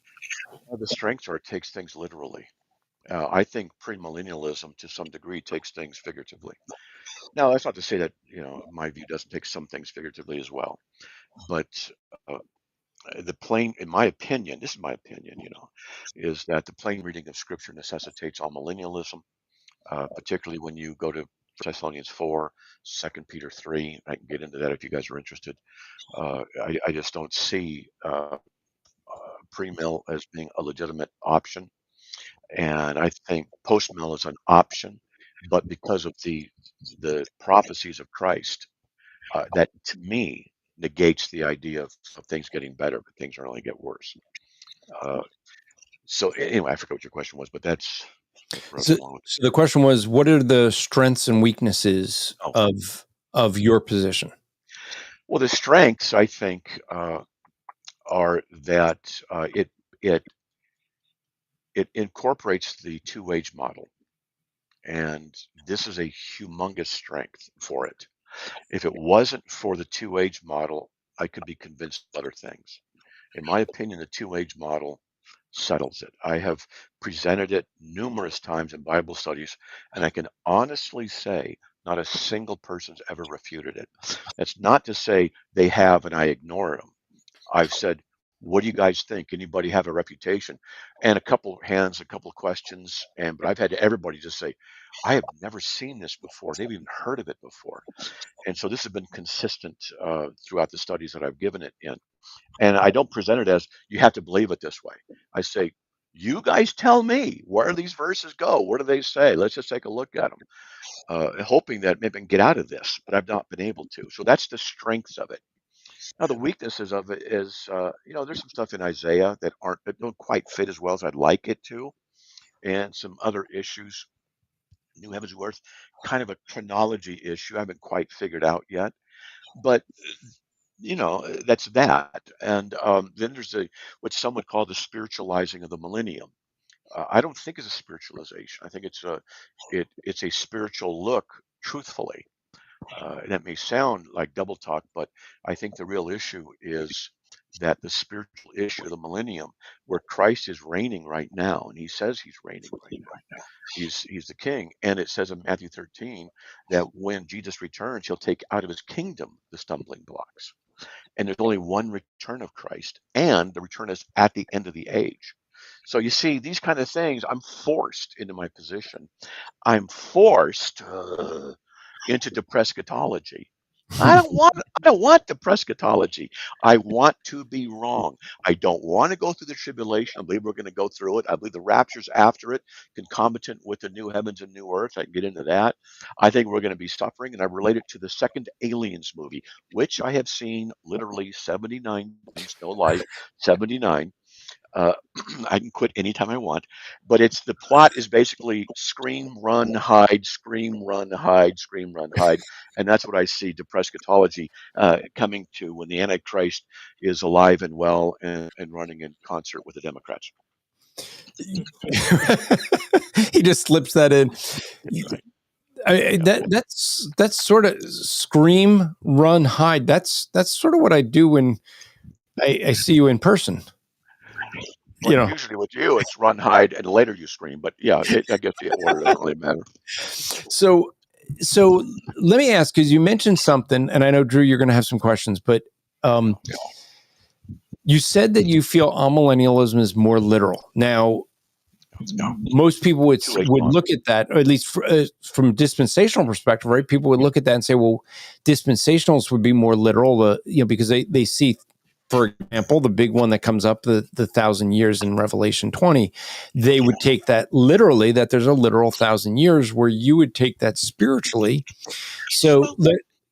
Well, the strengths are it takes things literally. I think premillennialism to some degree takes things figuratively. Now, that's not to say that, my view doesn't take some things figuratively as well. But uh, the plain, in my opinion, this is my opinion, is that the plain reading of Scripture necessitates amillennialism, particularly when you go to Thessalonians 4, 2 Peter 3. I can get into that if you guys are interested. I just don't see pre-mill as being a legitimate option. And I think post-mill is an option, but because of the prophecies of Christ, that to me negates the idea of things getting better, but things are only get worse. So anyway, I forgot what your question was, but that's where I was going with it. So the question was, what are the strengths and weaknesses of your position? Well, the strengths, I think, are that it incorporates the two-age model, and this is a humongous strength for it. If it wasn't for the two-age model, I could be convinced of other things. In my opinion, the two-age model settles it. I have presented it numerous times in Bible studies, and I can honestly say not a single person's ever refuted it. That's not to say they have and I ignore them. I've said, what do you guys think? Anybody have a refutation? And a couple hands, a couple of questions, but I've had everybody just say, I have never seen this before. They've even heard of it before. And so this has been consistent throughout the studies that I've given it in. And I don't present it as you have to believe it this way. I say, you guys tell me, where do these verses go? What do they say? Let's just take a look at them, hoping that maybe I can get out of this, but I've not been able to. So that's the strengths of it. Now, the weaknesses of it is, there's some stuff in Isaiah that don't quite fit as well as I'd like it to, and some other issues. New heavens, new earth, kind of a chronology issue I haven't quite figured out yet, but that's that. And then there's what some would call the spiritualizing of the millennium. I don't think it's a spiritualization. I think it's a spiritual look, truthfully. That may sound like double talk, but I think the real issue is that the spiritual issue of the millennium, where Christ is reigning right now, and he says he's reigning right now. He's the king. And it says in Matthew 13 that when Jesus returns, he'll take out of his kingdom the stumbling blocks. And there's only one return of Christ, and the return is at the end of the age. So you see, these kind of things, I'm forced into my position. I'm forced into depressing. I don't want depressing. I want to be wrong. I don't want to go through the tribulation. I believe we're going to go through it. I believe the rapture's after it, concomitant with the new heavens and new earth. I can get into that. I think we're going to be suffering, and I relate it to the second Aliens movie, which I have seen literally 79 times, no lie, 79. I can quit anytime I want, but the plot is basically scream, run, hide, scream, run, hide, scream, run, hide. And that's what I see depressing coming to when the Antichrist is alive and well and running in concert with the Democrats. He just slips that in. That's sort of scream, run, hide. That's sort of what I do when I see you in person. Well, usually with you, it's run, hide, and later you scream. But yeah, I guess the order doesn't really matter. So let me ask, because you mentioned something, and I know, Drew, you're going to have some questions, but you said that you feel amillennialism is more literal. Now, most people would look at that, or at least from a dispensational perspective, right? People would look at that and say, well, dispensationals would be more literal, because they see, for example, the big one that comes up, the 1,000 years in Revelation 20, they would take that literally, that there's a literal 1,000 years, where you would take that spiritually. So,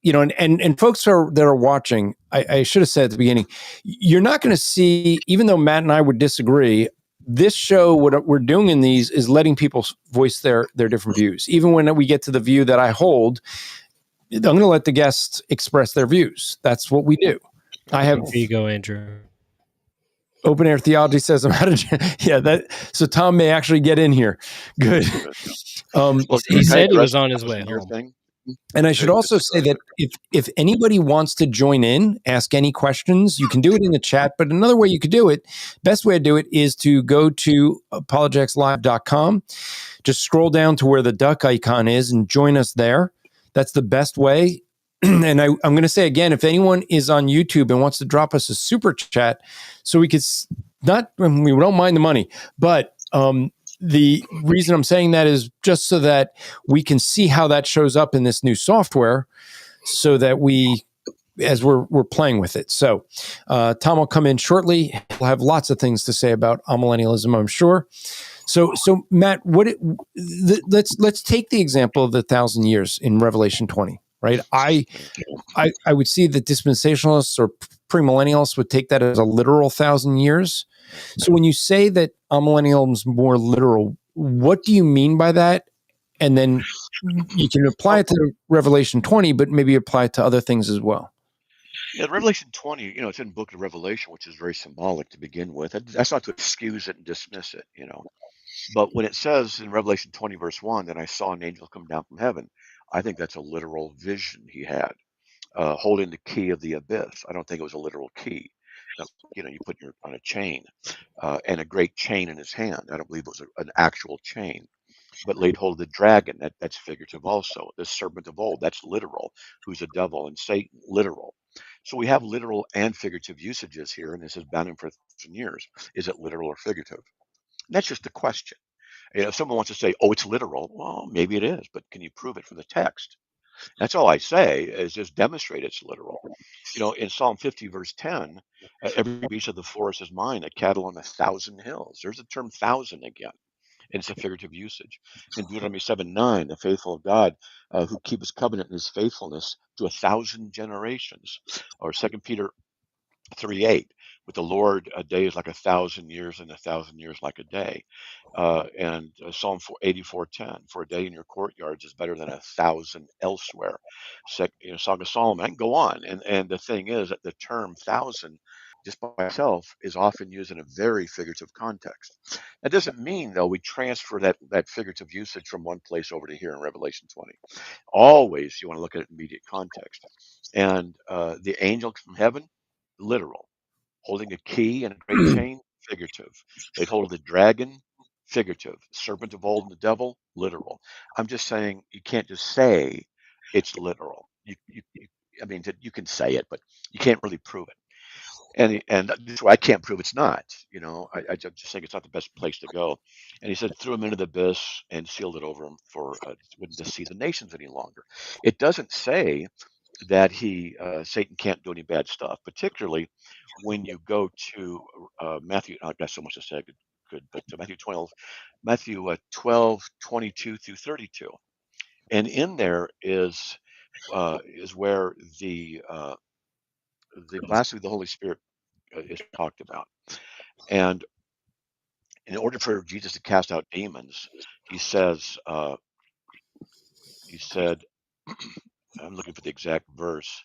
and folks that are watching, I should have said at the beginning, you're not going to see, even though Matt and I would disagree, this show, what we're doing in these is letting people voice their different views. Even when we get to the view that I hold, I'm going to let the guests express their views. That's what we do. I have Here you go, Andrew. Open Air Theology says I'm out of so Tom may actually get in here. Good. He said he was on his way home. And I should also say that if anybody wants to join in, ask any questions, you can do it in the chat. But another way you could do it, best way to do it is to go to apologeticslive.com. Just scroll down to where the duck icon is and join us there. That's the best way. And I'm going to say again, if anyone is on YouTube and wants to drop us a super chat, so we could we don't mind the money, but the reason I'm saying that is just so that we can see how that shows up in this new software, so that as we're playing with it. So Tom will come in shortly. We'll have lots of things to say about amillennialism, I'm sure. So Matt, let's take the example of the 1,000 years in Revelation 20. Right, I would see that dispensationalists or premillennialists would take that as a literal 1,000 years. So when you say that amillennialism is more literal, what do you mean by that? And then you can apply it to Revelation 20, but maybe apply it to other things as well. Yeah, Revelation 20, it's in the book of Revelation, which is very symbolic to begin with. That's not to excuse it and dismiss it, But when it says in Revelation 20, verse 1, that I saw an angel come down from heaven, I think that's a literal vision he had, holding the key of the abyss. I don't think it was a literal key. You put on a chain, and a great chain in his hand. I don't believe it was an actual chain, but laid hold of the dragon. That's figurative also. The serpent of old, that's literal, who's a devil, and Satan, literal. So we have literal and figurative usages here, and this has been in for 1,000 years. Is it literal or figurative? And that's just the question. If someone wants to say, oh, it's literal, well, maybe it is, but can you prove it from the text? That's all I say, is just demonstrate it's literal. In Psalm 50, verse 10, every beast of the forest is mine, a cattle on 1,000 hills. There's the term 1,000 again, and it's a figurative usage. In Deuteronomy 7:9, the faithful of God, who keep his covenant and his faithfulness to 1,000 generations. Or 2 Peter 3:8, with the Lord, a day is like 1,000 years, and 1,000 years like a day. And Psalm 84:10, for a day in your courtyards is better than 1,000 elsewhere. Song of Solomon, I can go on. And the thing is that the term 1,000, just by itself, is often used in a very figurative context. That doesn't mean, though, we transfer that figurative usage from one place over to here in Revelation 20. Always, you want to look at it in immediate context. And the angel from heaven, literal. Holding a key and a great chain, figurative. Laid hold of the dragon, figurative. Serpent of old and the devil, literal. I'm just saying you can't just say it's literal. You can say it, but you can't really prove it. And this is why I can't prove it's not. I just think it's not the best place to go. And he said, threw him into the abyss and sealed it over him for wouldn't deceive the nations any longer. It doesn't say that Satan can't do any bad stuff, particularly when you go to Matthew. I've got so much to say, good, but Matthew 12, 22 through 32, and in there is where the blasphemy of the Holy Spirit is talked about. And in order for Jesus to cast out demons, he said, I'm looking for the exact verse.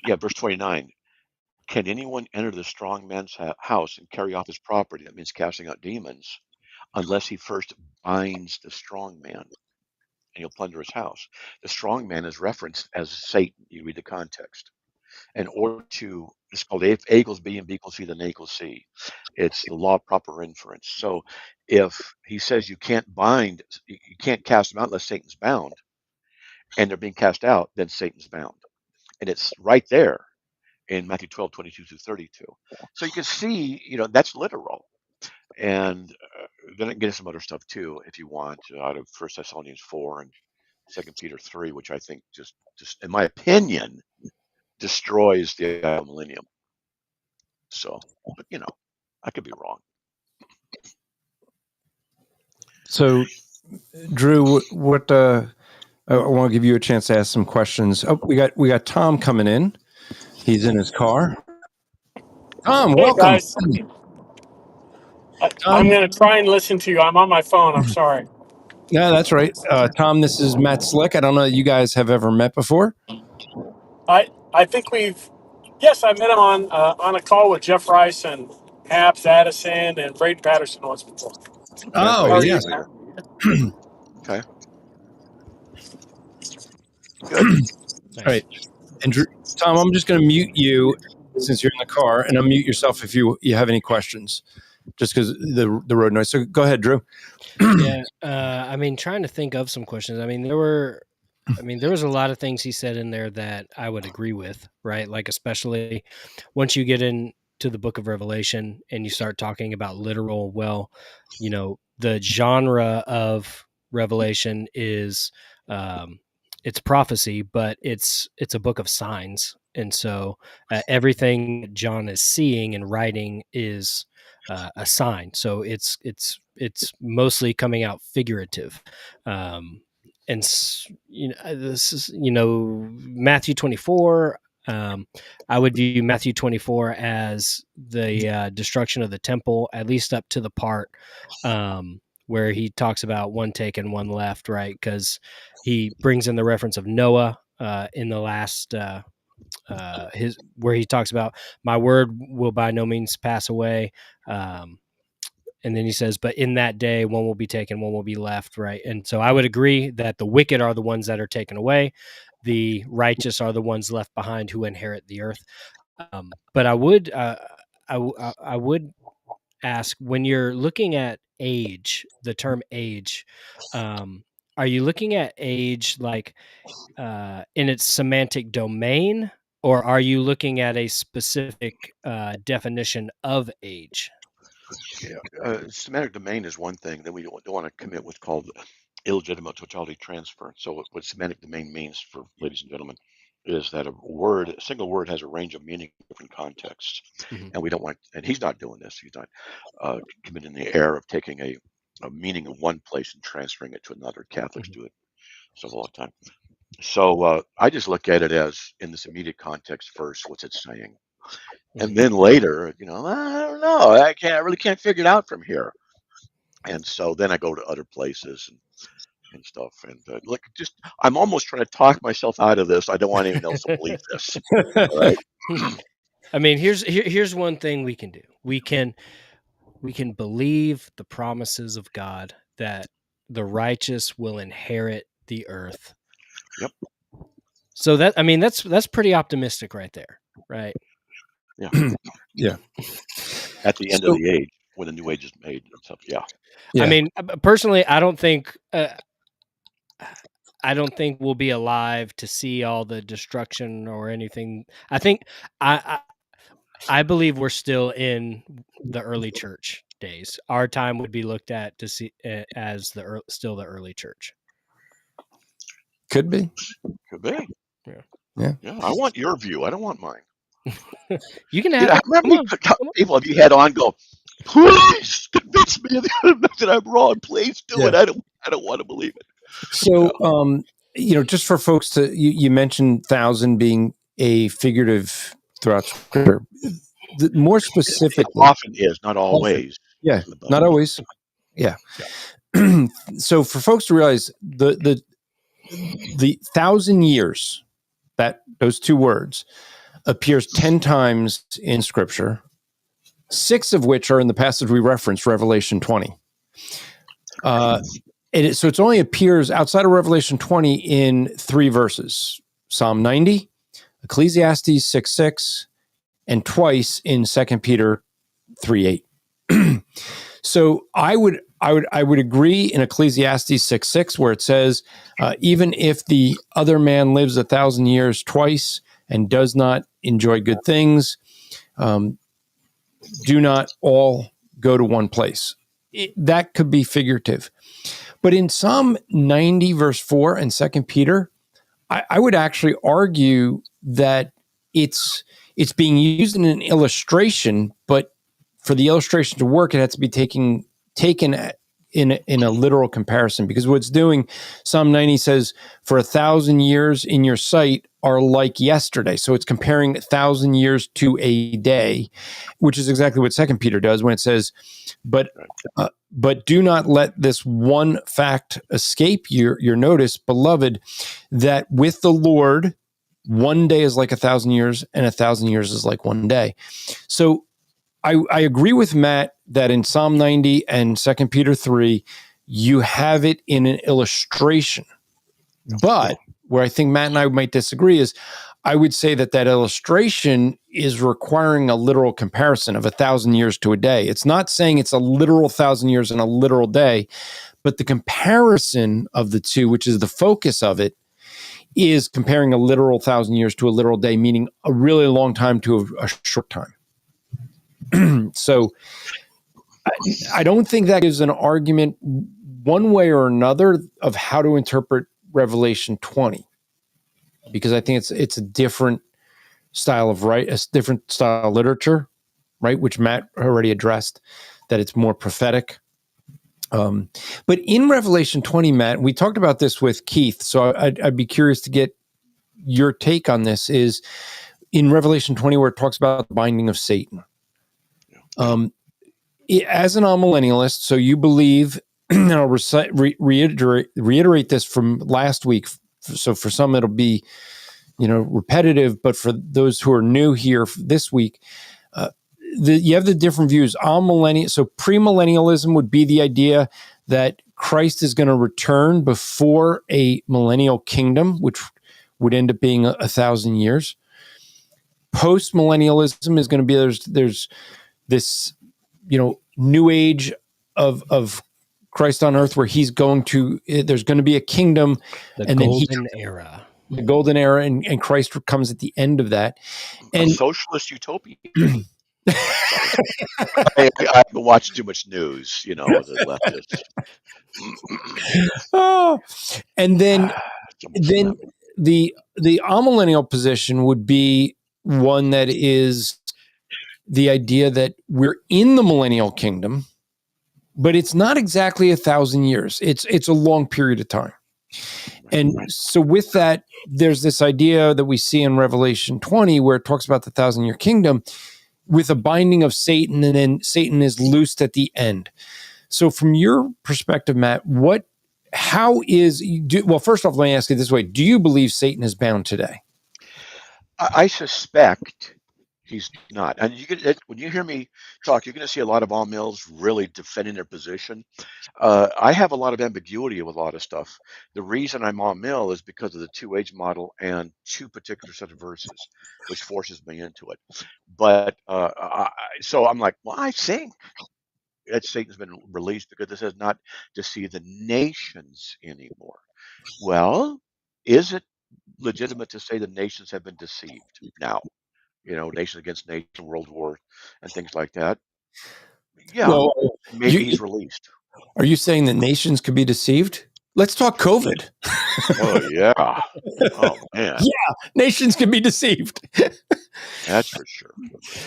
Verse 29. Can anyone enter the strong man's house and carry off his property? That means casting out demons, unless he first binds the strong man, and he'll plunder his house. The strong man is referenced as Satan. You read the context. In order to, it's called A equals B and B equals C, then A equals C. It's the law of proper inference. So if he says you can't cast them out unless Satan's bound, and they're being cast out, then Satan's bound. And it's right there in Matthew 12, 22 through 32. So you can see, that's literal. And then I can get into some other stuff too, if you want, out of 1 Thessalonians 4 and 2 Peter 3, which I think just in my opinion, destroys the millennium. So, but I could be wrong. So, Drew, what I want to give you a chance to ask some questions. Oh, we got Tom coming in. He's in his car. Tom, Hey, welcome. guys. I'm going to try and listen to you. I'm on my phone. I'm sorry. Yeah, that's right. Tom, this is Matt Slick. I don't know that you guys have ever met before. I think yes, I met him on a call with Jeff Rice and Abs Addison and Braden Patterson once before. Oh, yes. Okay. Good. All right. And Drew, Tom, I'm just going to mute you since you're in the car, and unmute yourself if you have any questions. just because the road noise. So go ahead, Drew. Yeah, I mean, trying to think of some questions. I mean, there was a lot of things he said in there that I would agree with, right? Like, especially once you get into the book of Revelation and you start talking about literal, well, the genre of Revelation is, it's prophecy, but it's a book of signs. And so everything John is seeing and writing is a sign. So it's mostly coming out figurative. And this is Matthew 24. I would view Matthew 24 as the destruction of the temple, at least up to the part where he talks about one taken, one left, right? Because he brings in the reference of Noah in the last where he talks about my word will by no means pass away. And then he says, but in that day, one will be taken, one will be left, right? And so I would agree that the wicked are the ones that are taken away. The righteous are the ones left behind who inherit the earth. But I would ask, when you're looking at age, the term age, are you looking at age like in its semantic domain, or are you looking at a specific definition of age? Yeah, semantic domain is one thing. Then we don't want to commit what's called illegitimate totality transfer. So what semantic domain means, for ladies and gentlemen, is that a single word has a range of meaning in different contexts. Mm-hmm. And we don't want, and he's not doing this. He's not committing the error of taking a meaning in one place and transferring it to another. Catholics do it all the time. So I just look at it as, in this immediate context first, what's it saying? And then later, I don't know. I really can't figure it out from here. And so then I go to other places and stuff. And I'm almost trying to talk myself out of this. I don't want anyone else to believe this. All right. I mean, here's one thing we can do. We can believe the promises of God that the righteous will inherit the earth. Yep. So that's pretty optimistic right there, right? Yeah. Yeah. At the end of the age, when the new age is made and stuff. Yeah. I mean, personally, I don't think we'll be alive to see all the destruction or anything. I think I believe we're still in the early church days. Our time would be looked at to see as still the early church. Could be. Yeah. I want your view. I don't want mine. You can have. How many people have you had on go, please convince me that I'm wrong. Please do it. I don't want to believe it. So, just for folks you mentioned 1,000 being a figurative throughout Scripture. More specifically, it often is, not always. Yeah, not always. Yeah. So for folks to realize the 1,000 years, that those two words appears 10 times in Scripture, 6 of which are in the passage we referenced, Revelation 20. So it only appears outside of Revelation 20 in 3 verses: Psalm 90, Ecclesiastes 6:6, and twice in 2 Peter 3:8. So I would agree in Ecclesiastes 6:6, where it says, even if the other man lives 1,000 years twice and does not enjoy good things, do not all go to one place. That could be figurative. But in Psalm 90, verse 4 and 2 Peter, I would actually argue that it's being used in an illustration, but for the illustration to work, it has to be taken in a literal comparison, because what it's doing, Psalm 90 says, for 1,000 years in your sight are like yesterday. So it's comparing 1,000 years to a day, which is exactly what 2 Peter does when it says, but do not let this one fact escape your notice, beloved, that with the Lord, one day is like 1,000 years and 1,000 years is like one day. So I agree with Matt that in Psalm 90 and 2 Peter 3, you have it in an illustration. But where I think Matt and I might disagree is I would say that illustration is requiring a literal comparison of 1,000 years to a day. It's not saying it's a literal 1,000 years and a literal day, but the comparison of the two, which is the focus of it, is comparing a literal 1,000 years to a literal day, meaning a really long time to a short time. So I don't think that gives an argument one way or another of how to interpret Revelation 20, because I think it's a different style of a different style of literature, right? Which Matt already addressed, that it's more prophetic. But in Revelation 20, Matt, we talked about this with Keith, so I'd be curious to get your take on this. Is in Revelation 20 where it talks about the binding of Satan. As an amillennialist, so you believe, and I'll reiterate this from last week. So for some it'll be, repetitive, but for those who are new here this week, you have the different views. So premillennialism would be the idea that Christ is going to return before a millennial kingdom, which would end up being 1,000 years. Postmillennialism is going to be there's this new age of Christ on earth where there's going to be a kingdom, the golden era. The golden era, and Christ comes at the end of that. And a socialist utopia. I haven't watched too much news, the leftists. And then the amillennial position would be one that is the idea that we're in the millennial kingdom, but it's not exactly 1,000 years. It's a long period of time. And so with that, there's this idea that we see in Revelation 20 where it talks about the 1,000-year kingdom with a binding of Satan, and then Satan is loosed at the end. So from your perspective, Matt, well, first off, let me ask you this way. Do you believe Satan is bound today? I suspect he's not. And when you hear me talk, you're going to see a lot of all mills really defending their position. I have a lot of ambiguity with a lot of stuff. The reason I'm all mill is because of the 2H model and two particular set of verses, which forces me into it. But so I'm like, well, I think that Satan's been released because this is not to see the nations anymore. Well, is it legitimate to say the nations have been deceived now? Nation against nation, world war, and things like that. Yeah, well, maybe he's released. Are you saying that nations could be deceived? Let's talk COVID. Oh, yeah. Oh, man. Yeah, nations can be deceived. That's for sure.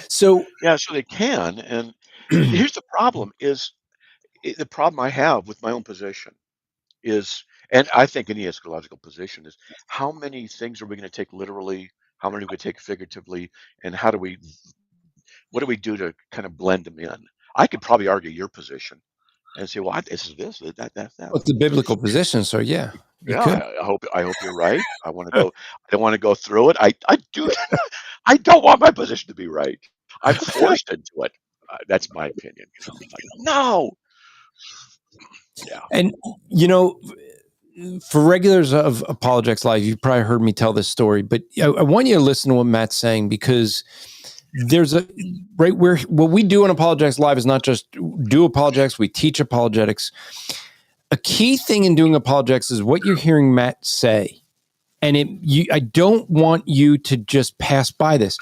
So they can. And here's the problem the problem I have with my own position is, and I think any eschatological position is, how many things are we going to take literally? How many do we take figuratively, and what do we do to kind of blend them in? I could probably argue your position and say, well, this is this, that. Well, it's the biblical position, so yeah. I hope you're right. I don't want to go through it. I do. I don't want my position to be right. I'm forced into it. That's my opinion. No. Yeah. And for regulars of Apologetics Live, you've probably heard me tell this story, but I want you to listen to what Matt's saying, because there's what we do in Apologetics Live is not just do apologetics, we teach apologetics. A key thing in doing apologetics is what you're hearing Matt say. And I don't want you to just pass by this.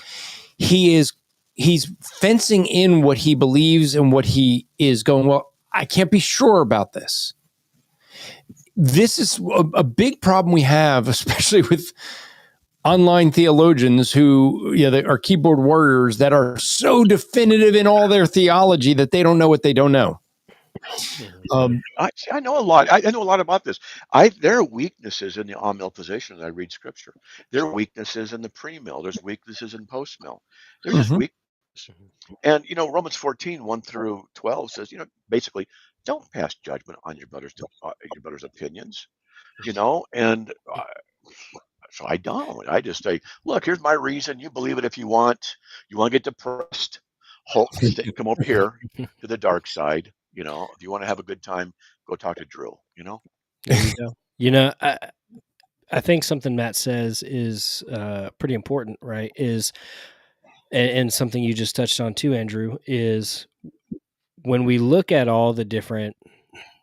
He's fencing in what he believes and what he is going, well, I can't be sure about this. This is a big problem we have, especially with online theologians who are keyboard warriors that are so definitive in all their theology that they don't know what they don't know. I know a lot. I know a lot about this. There are weaknesses in the on-mill position as I read scripture. There are weaknesses in the pre-mill. There's weaknesses in post-mill. There's just weaknesses. And, Romans 14, 1 through 12 says, basically, don't pass judgment on your brother's opinions, and so I don't. I just say, look, here's my reason. You believe it if you want. You want to get depressed, come over here to the dark side. If you want to have a good time, go talk to Drew, There you go. I think something Matt says is pretty important, right? And something you just touched on too, Andrew, is when we look at all the different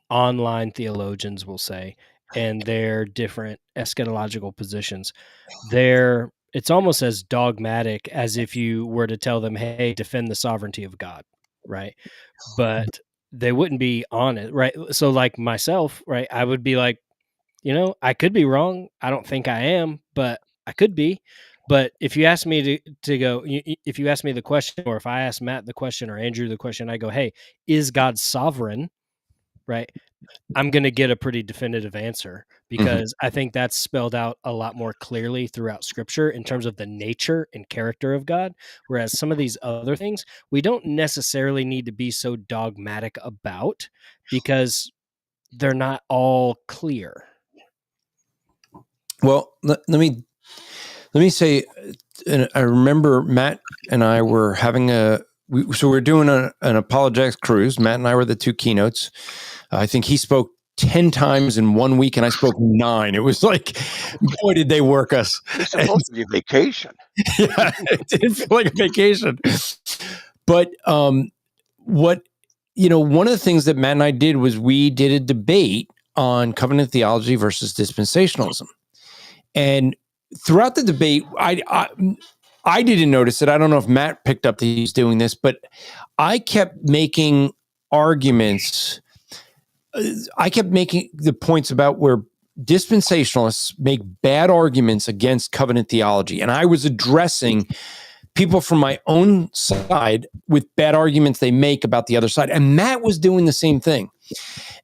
online theologians, we'll say, and their different eschatological positions, it's almost as dogmatic as if you were to tell them, hey, defend the sovereignty of God, right? But they wouldn't be on it, right? So like myself, right, I would be like, I could be wrong. I don't think I am, but I could be. But if you ask me to go, if you ask me the question, or if I ask Matt the question or Andrew the question, I go, hey, is God sovereign? Right. I'm going to get a pretty definitive answer because I think that's spelled out a lot more clearly throughout Scripture in terms of the nature and character of God. Whereas some of these other things, we don't necessarily need to be so dogmatic about because they're not all clear. Well, let me say, I remember Matt and I were having we're doing an apologetics cruise. Matt and I were the two keynotes. I think he spoke 10 times in 1 week and I spoke 9. It was like, boy, did they work us. It's supposed to be a vacation. Yeah, it did feel like a vacation. But one of the things that Matt and I did was we did a debate on covenant theology versus dispensationalism. And throughout the debate, I didn't notice it. I don't know if Matt picked up that he's doing this, but I kept making arguments. I kept making the points about where dispensationalists make bad arguments against covenant theology. And I was addressing people from my own side with bad arguments they make about the other side. And Matt was doing the same thing.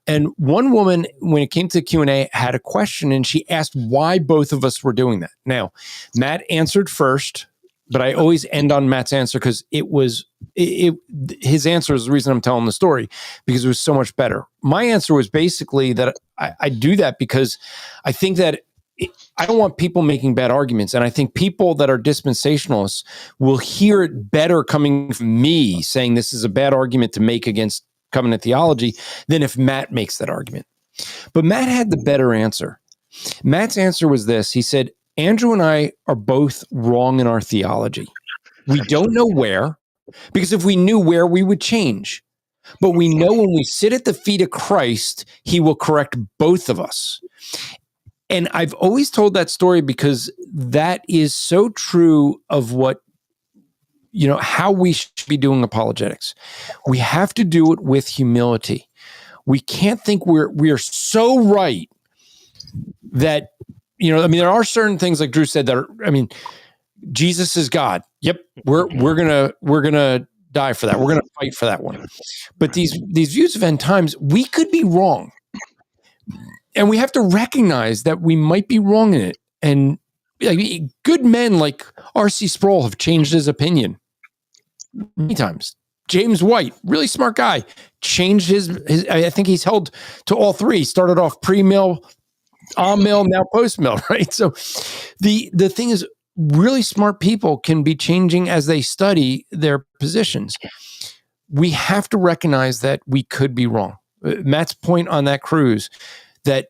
And one woman, when it came to Q&A, had a question, and she asked why both of us were doing that. Now, Matt answered first, but I always end on Matt's answer because his answer is the reason I'm telling the story, because it was so much better. My answer was basically that I do that because I think that I don't want people making bad arguments. And I think people that are dispensationalists will hear it better coming from me saying this is a bad argument to make against covenant theology than if Matt makes that argument. But Matt had the better answer. Matt's answer was this. He said, Andrew and I are both wrong in our theology. We don't know where, because if we knew where, we would change. But we know when we sit at the feet of Christ, he will correct both of us. And I've always told that story because that is so true of what, how we should be doing apologetics. We have to do it with humility. We can't think we are so right that, there are certain things like Drew said that are, Jesus is God. Yep. We're gonna die for that. We're gonna fight for that one. But these views of end times, we could be wrong. And we have to recognize that we might be wrong in it. And good men like R.C. Sproul have changed his opinion many times. James White, really smart guy, changed his I think he's held to all three. Started off pre-mill, Amill, now post-mill, right? So the thing is, really smart people can be changing as they study their positions. We have to recognize that we could be wrong. Matt's point on that cruise, that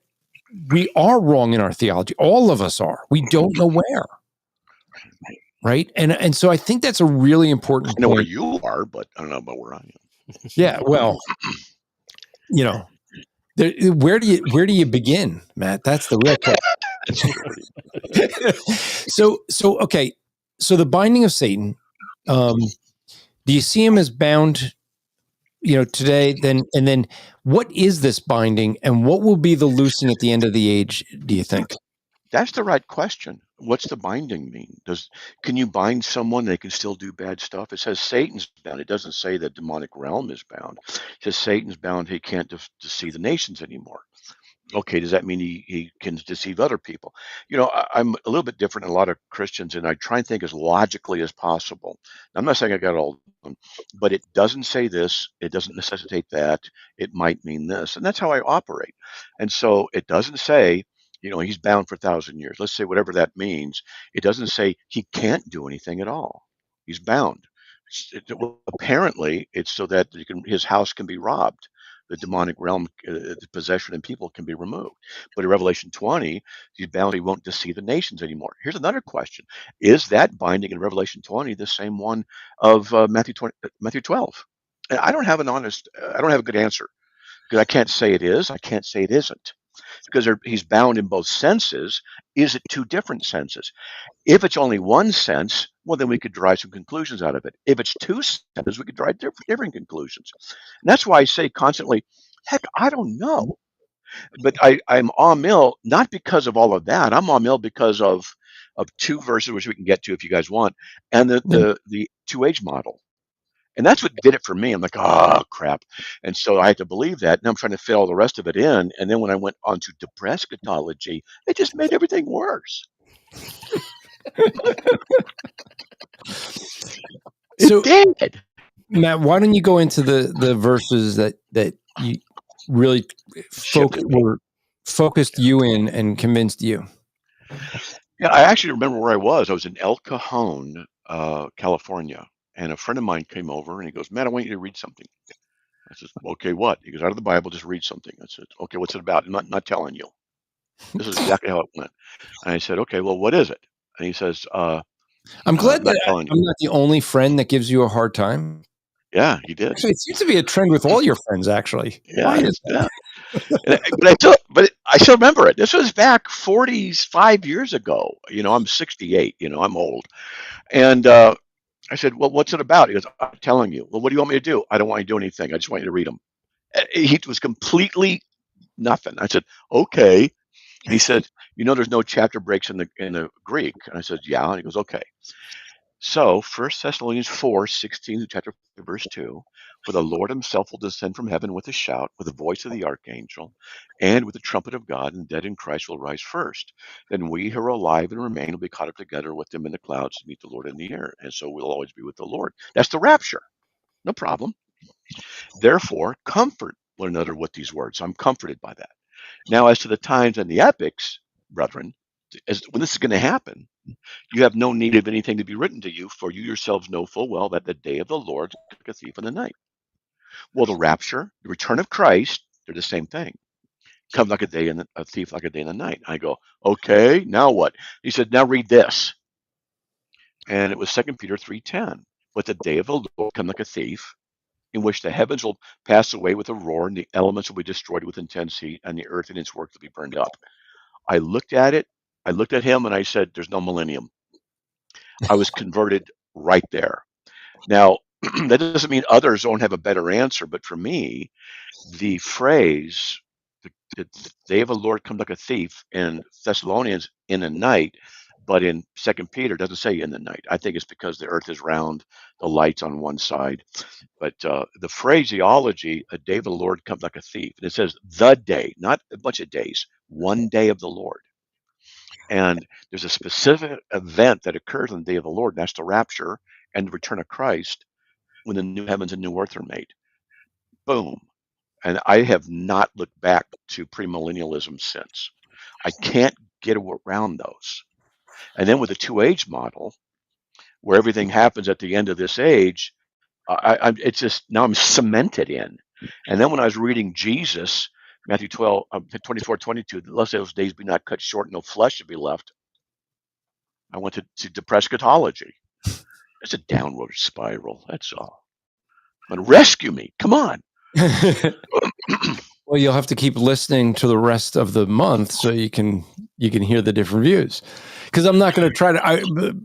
we are wrong in our theology. All of us are. We don't know where. Right? And so I think that's a really important I know point. where you are, but I don't know about where I am. Yeah, well, where do you begin, Matt? That's the real question. So okay. So the binding of Satan, do you see him as bound, today? Then what is this binding, and what will be the loosing at the end of the age, do you think? That's the right question. What's the binding mean? Can you bind someone? They can still do bad stuff. It says Satan's bound. It doesn't say the demonic realm is bound. It says Satan's bound. He can't deceive the nations anymore. Okay, does that mean he can deceive other people? I'm a little bit different than a lot of Christians, and I try and think as logically as possible. Now, I'm not saying I got it all done, but it doesn't say this. It doesn't necessitate that. It might mean this. And that's how I operate. And so it doesn't say, he's bound for 1,000 years. Let's say whatever that means. It doesn't say he can't do anything at all. He's bound. Apparently, it's so that his house can be robbed. the demonic realm, the possession in people can be removed. But in Revelation 20, the bounty won't deceive the nations anymore. Here's another question: is that binding in Revelation 20 the same one of Matthew 12? And I don't have a good answer, because I can't say it is, I can't say it isn't, because he's bound in both senses. Is it two different senses? If it's only one sense, well, then we could derive some conclusions out of it. If it's two senses, we could derive different conclusions. And that's why I say constantly, heck, I don't know. But I'm Amil, not because of all of that. I'm Amil because of two verses, which we can get to if you guys want, and the two-age model. And that's what did it for me. I'm like, oh, crap. And so I had to believe that. And I'm trying to fit all the rest of it in. And then when I went on to eschatology, it just made everything worse. So, It did. Matt, why don't you go into the verses that you really focused you in and convinced you? Yeah, I actually remember where I was. I was in El Cajon, California. And a friend of mine came over and he goes, Matt, I want you to read something. I said, okay, what? He goes, out of the Bible, just read something. I said, okay, what's it about? I'm not telling you. This is exactly how it went. And I said, okay, well, what is it? And he says, I'm glad that telling you. I'm not the only friend that gives you a hard time. Yeah, he did. Actually, it seems to be a trend with all your friends, actually. Yeah, Why is that? But I still remember it. This was back 45 years ago. I'm 68. I'm old. And I said, well, what's it about? He goes, I'm telling you. Well, what do you want me to do? I don't want you to do anything. I just want you to read them. He was completely nothing. I said, okay. And he said, there's no chapter breaks in the Greek. And I said, yeah. And he goes, okay. So 1 Thessalonians 4:16 to chapter 4, verse 2, for the Lord himself will descend from heaven with a shout, with the voice of the archangel, and with the trumpet of God, and the dead in Christ will rise first. Then we who are alive and remain will be caught up together with them in the clouds to meet the Lord in the air. And so we'll always be with the Lord. That's the rapture. No problem. Therefore, comfort one another with these words. I'm comforted by that. Now, as to the times and the epochs, brethren, when this is going to happen, you have no need of anything to be written to you, for you yourselves know full well that the day of the Lord is like a thief in the night. Well, the rapture, the return of Christ, they're the same thing. Come like a thief like a day in the night. I go, okay, now what? He said, now read this. And it was 2 Peter 3:10. But the day of the Lord come like a thief, in which the heavens will pass away with a roar, and the elements will be destroyed with intense heat, and the earth and its work will be burned up. I looked at it, I looked at him, and I said, there's no millennium. I was converted right there. Now, that doesn't mean others don't have a better answer, but for me, the phrase, the day of the Lord come like a thief in Thessalonians in the night, but in 2 Peter doesn't say in the night. I think it's because the earth is round, the light's on one side. But the phraseology, a day of the Lord comes like a thief. And it says the day, not a bunch of days, one day of the Lord. And there's a specific event that occurs on the day of the Lord, and that's the rapture and the return of Christ when the new heavens and new earth are made. Boom. And I have not looked back to premillennialism since. I can't get around those. And then with the two-age model, where everything happens at the end of this age, it's just, now I'm cemented in. And then when I was reading Jesus, Matthew 24:22, lest those days be not cut short, no flesh should be left, I went to depress eschatology. It's a downward spiral, that's all. But rescue me, come on. Well, you'll have to keep listening to the rest of the month so you can hear the different views. Because I'm not going to try to.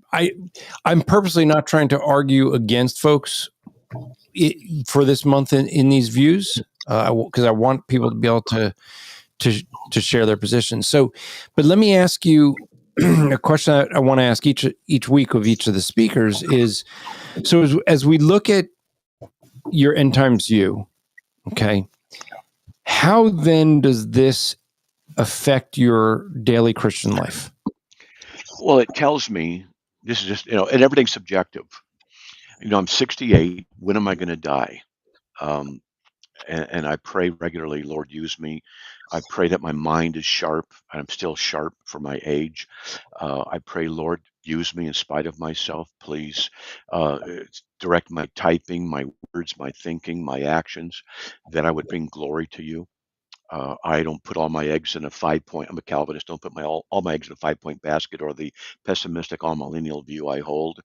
I'm purposely not trying to argue against folks for this month in these views, because I want people to be able to share their positions. So, but let me ask you a question that I want to ask each week of each of the speakers is: so as we look at your end times view, okay, how then does this affect your daily Christian life? Well, it tells me, this is just, and everything's subjective. I'm 68. When am I going to die? And I pray regularly, Lord, use me. I pray that my mind is sharp. I'm still sharp for my age. I pray, Lord, use me in spite of myself. Please direct my typing, my words, my thinking, my actions, that I would bring glory to you. I don't put all my eggs in a 5-point. I'm a Calvinist. Don't put all my eggs in a 5-point basket, or the pessimistic amillennial view I hold.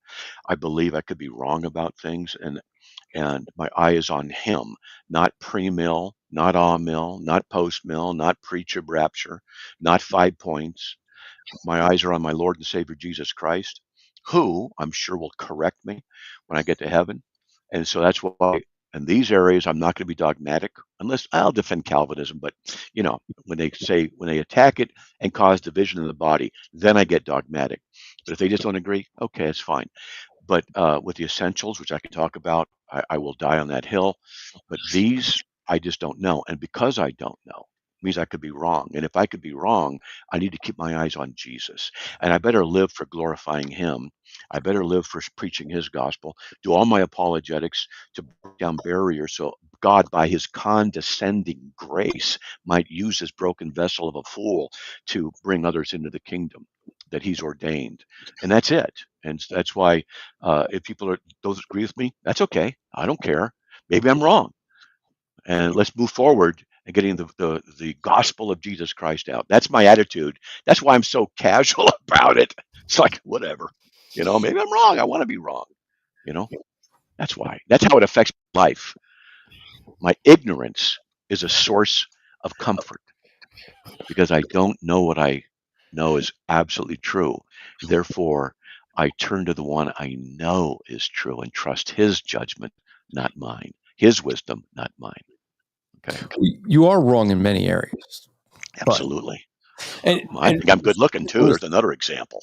I believe I could be wrong about things, and my eye is on Him, not pre-mill, not amill, not post-mill, not preacher rapture, not 5 points. My eyes are on my Lord and Savior Jesus Christ, who I'm sure will correct me when I get to heaven. And so that's why in these areas I'm not going to be dogmatic, unless I'll defend Calvinism. But when they attack it and cause division in the body, then I get dogmatic. But if they just don't agree, okay, it's fine. But with the essentials, which I can talk about, I will die on that hill. But these, I just don't know. And because I don't know, means I could be wrong. And if I could be wrong, I need to keep my eyes on Jesus. And I better live for glorifying Him. I better live for preaching His gospel, do all my apologetics to break down barriers so God, by His condescending grace, might use this broken vessel of a fool to bring others into the kingdom that He's ordained. And that's it. And that's why if people don't agree with me, that's okay. I don't care. Maybe I'm wrong. And let's move forward and getting the gospel of Jesus Christ out. That's my attitude. That's why I'm so casual about it. It's like, whatever. Maybe I'm wrong. I want to be wrong. That's why. That's how it affects life. My ignorance is a source of comfort because I don't know what I know is absolutely true. Therefore, I turn to the one I know is true and trust His judgment, not mine. His wisdom, not mine. Okay. You are wrong in many areas. Absolutely. And I think I'm good looking too. There's another example.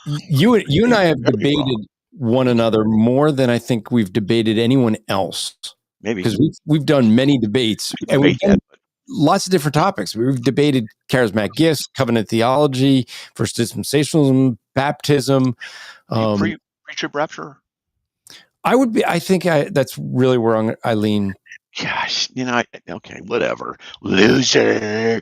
You and I have debated one another more than I think we've debated anyone else. Maybe because we've done many debates and we've done lots of different topics. We've debated charismatic gifts, covenant theology, first dispensationalism, baptism. Preacher rapture. I think that's really where I lean. Gosh, okay, whatever. Loser.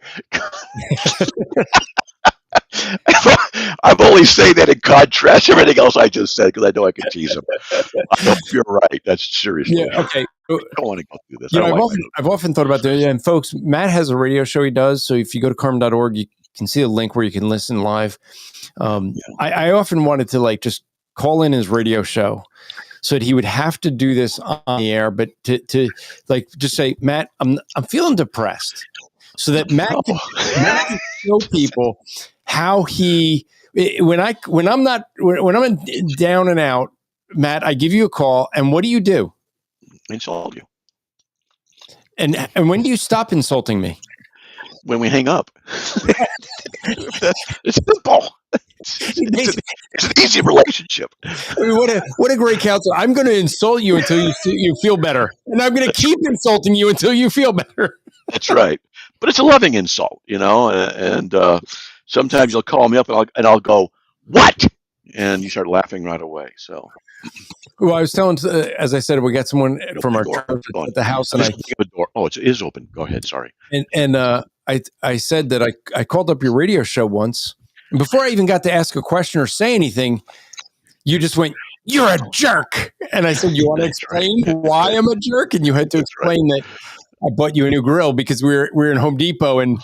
I'm only saying that in contrast to everything else I just said because I know I can tease him. I hope you're right. That's seriously. Yeah, okay. I don't want to go through this. I've often thought about that. And folks, Matt has a radio show he does. So if you go to carm.org, you can see a link where you can listen live. I often wanted to just call in his radio show so that he would have to do this on the air, but to just say, Matt, I'm feeling depressed, so that Matt can show people how he when I'm down and out, Matt, I give you a call, and what do you do? Insult you. And when do you stop insulting me? When we hang up. It's simple. It's an easy relationship. I mean, what a great counselor. I'm going to insult you until you feel better, and I'm going to keep insulting you until you feel better. That's right. But it's a loving insult, and sometimes you'll call me up and I'll go, "What?" And you start laughing right away. So. Well, I was telling, as I said, we got someone from our church at the house, and it is open. Go ahead. Sorry. And I said that I called up your radio show once, and before I even got to ask a question or say anything, you just went, "You're a jerk," and I said, "You want to explain why I'm a jerk?" And you had to explain that I bought you a new grill because we were in Home Depot and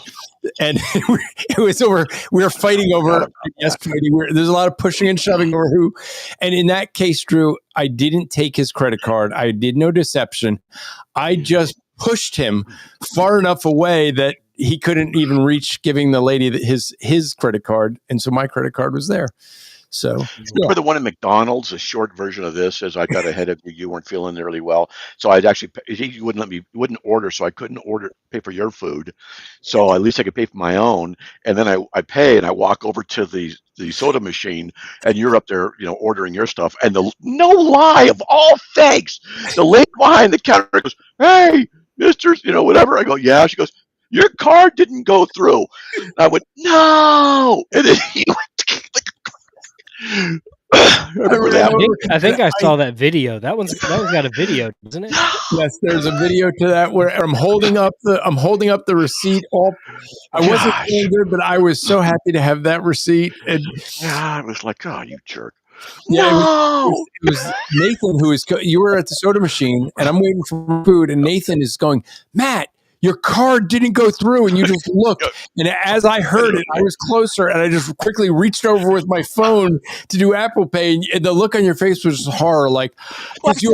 it was over. We were fighting over there's a lot of pushing and shoving over who. And in that case, Drew, I didn't take his credit card. I did no deception. I just pushed him far enough away that he couldn't even reach giving the lady his credit card, and so my credit card was there. So for the one at McDonald's, a short version of this is I got ahead of you. You weren't feeling really well, so I'd actually he wouldn't order, so I couldn't pay for your food. So at least I could pay for my own, and then I pay and I walk over to the soda machine, and you're up there, ordering your stuff, and no lie of all things, the lady behind the counter goes, "Hey, Mister, whatever." I go, "Yeah." She goes, "Your card didn't go through." And I went, "No," and then he went. I remember that one. I think I saw that video. That one's got a video, doesn't it? Yes, there's a video to that where I'm holding up the receipt. I wasn't Gosh. feeling good, but I was so happy to have that receipt. And Yeah, I was like, oh, you jerk. yeah, No! it was Nathan who was. You were at the soda machine, and I'm waiting for food, and Nathan is going, Matt, your card didn't go through, and you just looked. And as I heard it, I was closer, and I just quickly reached over with my phone to do Apple Pay, and the look on your face was horror. Like, if you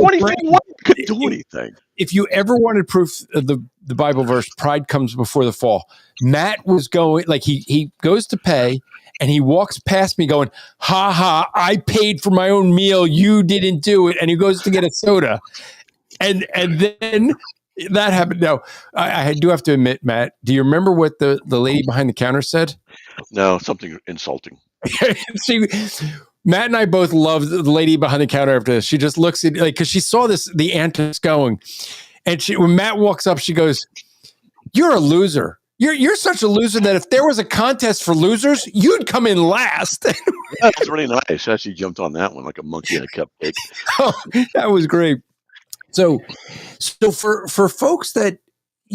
couldn't do anything. If you ever wanted proof of the Bible verse, pride comes before the fall. Matt was going, like he goes to pay, and he walks past me going, ha ha, I paid for my own meal, you didn't do it. And he goes to get a soda. And then that happened. No, I do have to admit, Matt, do you remember what the lady behind the counter said? No, something insulting. Matt and I both loved the lady behind the counter after this. She just looks at, like, because she saw the antics going. And when Matt walks up, she goes, you're a loser. You're such a loser that if there was a contest for losers, you'd come in last. That's really nice. I actually jumped on that one like a monkey in a cupcake. Oh, that was great. So for folks that,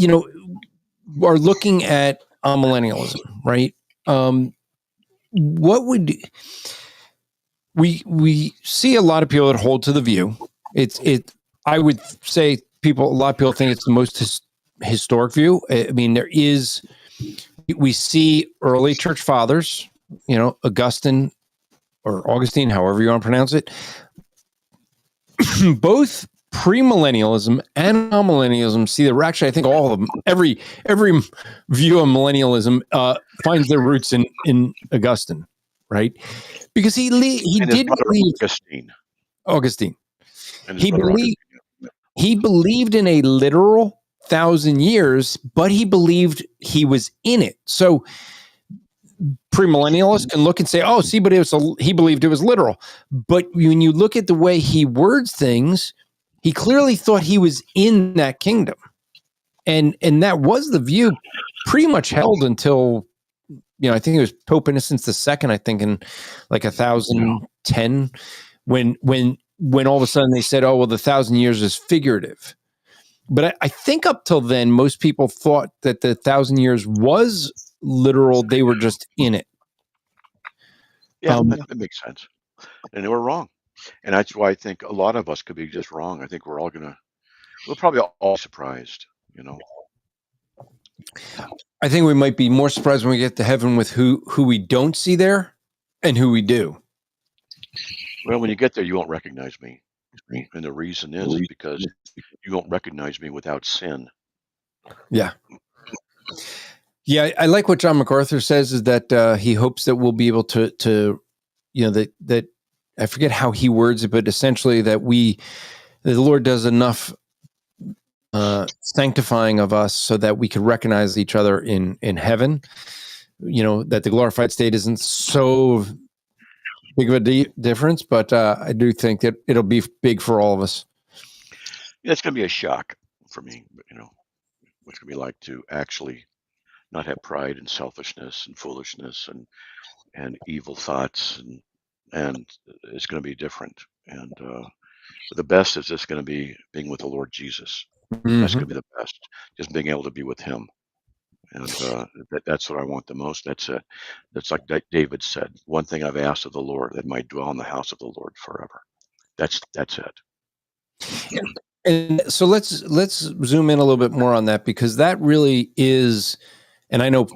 are looking at millennialism, right? What would we see a lot of people that hold to the view. I would say a lot of people think it's the most historic view. I mean, we see early church fathers, Augustine or Augustine, however you want to pronounce it, both premillennialism and amillennialism see that actually, I think all of them, every view of millennialism finds their roots in Augustine, right? Because he did believe Augustine. He believed in a literal 1,000 years, but he believed he was in it. So premillennialists can look and say, "Oh, see, but he believed it was literal." But when you look at the way he words things, he clearly thought he was in that kingdom, and that was the view pretty much held until I think it was Pope Innocent II. I think in like 1010, when all of a sudden they said, "Oh, well, the 1,000 years is figurative." But I think up till then, most people thought that the 1,000 years was literal. They were just in it. Yeah, that makes sense. And they were wrong. And that's why I think a lot of us could be just wrong. I think we'll probably all surprised, I think we might be more surprised when we get to heaven with who we don't see there and who we do. Well, when you get there, you won't recognize me. And the reason is because you won't recognize me without sin. Yeah. Yeah, I like what John MacArthur says is that he hopes that we'll be able to that I forget how he words it, but essentially that the Lord does enough sanctifying of us so that we could recognize each other in heaven. That the glorified state isn't so big of a difference, but I do think that it'll be big for all of us. Yeah, it's going to be a shock for me, but what's going to be like to actually not have pride and selfishness and foolishness and evil thoughts, and it's going to be different. And the best is just going to be being with the Lord Jesus. Mm-hmm. That's going to be the best, just being able to be with Him. And that's what I want the most. That's like David said, one thing I've asked of the Lord, that I might dwell in the house of the Lord forever. That's it. And so let's zoom in a little bit more on that, because that really is, and I know,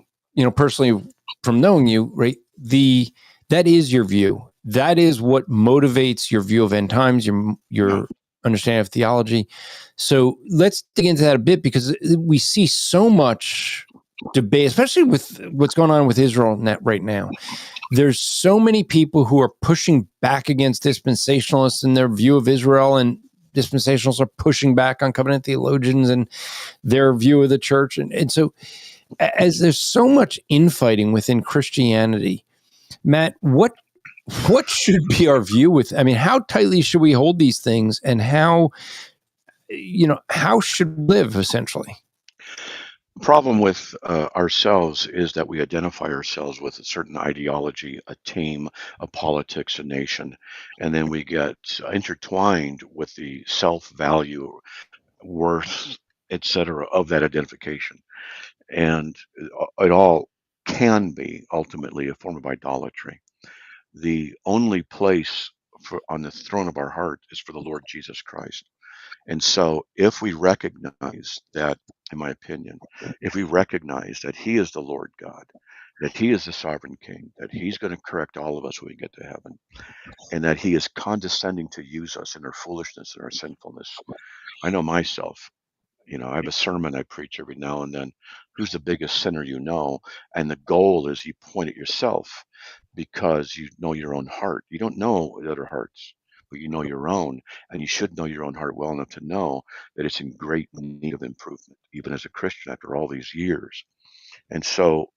personally from knowing you, right, that is your view. That is what motivates your view of end times, your understanding of theology. So let's dig into that a bit, because we see so much debate, especially with what's going on with Israel right now. There's so many people who are pushing back against dispensationalists and their view of Israel, and dispensationalists are pushing back on covenant theologians and their view of the church. And so as there's so much infighting within Christianity, Matt, what should be our view how tightly should we hold these things, and how should we live essentially? problem with ourselves is that we identify ourselves with a certain ideology, a team, a politics, a nation, and then we get intertwined with the self-value, worth, etc. of that identification. And it all can be ultimately a form of idolatry. The only place on the throne of our heart is for the Lord Jesus Christ. And so if we recognize that, in my opinion, if we recognize that he is the Lord God, that he is the sovereign king, that he's going to correct all of us when we get to heaven, and that he is condescending to use us in our foolishness and our sinfulness. I know myself, I have a sermon I preach every now and then. Who's the biggest sinner you know? And the goal is you point at yourself because you know your own heart. You don't know the other hearts, but you know your own. And you should know your own heart well enough to know that it's in great need of improvement, even as a Christian after all these years. And so,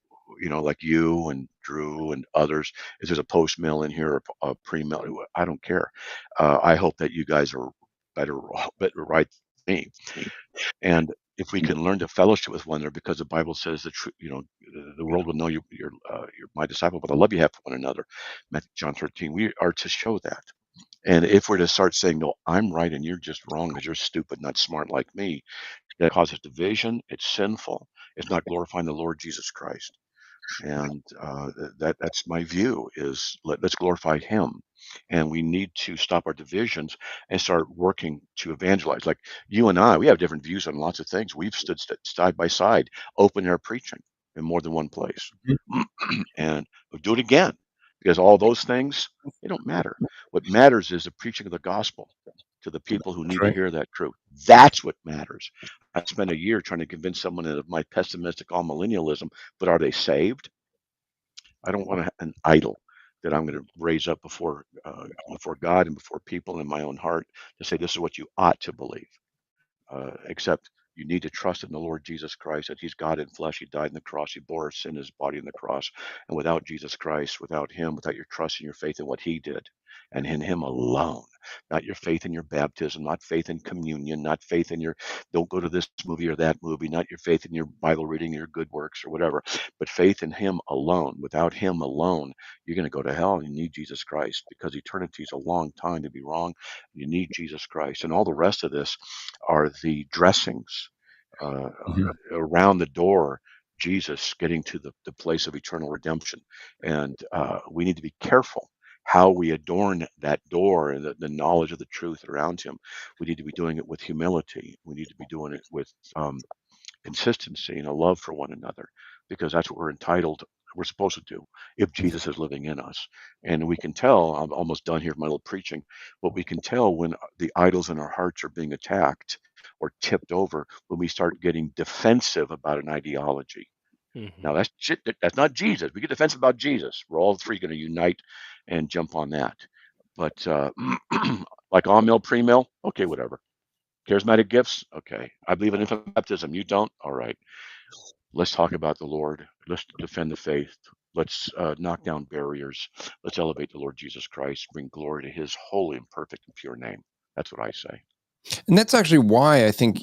like you and Drew and others, if there's a post-mill in here or a pre-mill, I don't care. I hope that you guys are better right than me. And if we can learn to fellowship with one another, because the Bible says that the world will know you're my disciple, but the love you have for one another. John 13. We are to show that. And if we're to start saying, no, I'm right and you're just wrong because you're stupid, not smart like me, that causes division. It's sinful. It's not glorifying the Lord Jesus Christ. And that's my view is let's glorify him. And we need to stop our divisions and start working to evangelize. Like you and I, we have different views on lots of things. We've stood side by side, open air preaching in more than one place. And we'll do it again because all those things, they don't matter. What matters is the preaching of the gospel to the people who need to hear that truth. That's what matters. I spent a year trying to convince someone of my pessimistic amillennialism, but are they saved? I don't want an idol that I'm going to raise up before God and before people in my own heart to say this is what you ought to believe. Except you need to trust in the Lord Jesus Christ, that he's God in flesh. He died on the cross. He bore our sin in his body on the cross. And without Jesus Christ, without him, without your trust and your faith in what he did, and in him alone, not your faith in your baptism, not faith in communion, not faith in your don't go to this movie or that movie, not your faith in your Bible reading, your good works or whatever, but faith in him alone. Without him alone, you're going to go to hell, and you need Jesus Christ, because eternity is a long time to be wrong. You need Jesus Christ. And all the rest of this are the dressings around the door, Jesus getting to the place of eternal redemption. And we need to be careful how we adorn that door and the knowledge of the truth around him. We need to be doing it with humility. We need to be doing it with consistency and a love for one another, because that's what we're supposed to do if Jesus is living in us. And we can tell, I'm almost done here with my little preaching, but we can tell when the idols in our hearts are being attacked or tipped over, when we start getting defensive about an ideology. Mm-hmm. Now that's not Jesus. We get defensive about Jesus. We're all three going to unite and jump on that. But like on-mill, pre-mill, okay, whatever. Charismatic gifts, okay. I believe in infant baptism. You don't? All right. Let's talk about the Lord. Let's defend the faith. Let's knock down barriers. Let's elevate the Lord Jesus Christ, bring glory to his holy and perfect and pure name. That's what I say. And that's actually why I think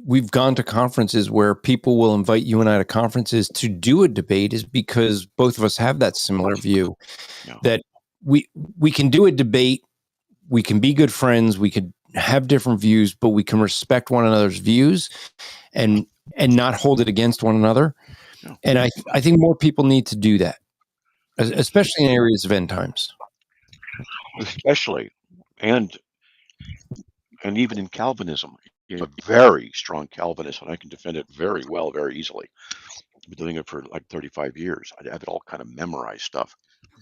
we've gone to conferences where people will invite you and I to conferences to do a debate, is because both of us have that similar view that we can do a debate. We can be good friends. We could have different views, but we can respect one another's views and not hold it against one another. And I think more people need to do that, especially in areas of end times. Especially, and even in Calvinism, a very strong Calvinist, and I can defend it very well, very easily. I've been doing it for like 35 years. I have it all kind of memorized stuff.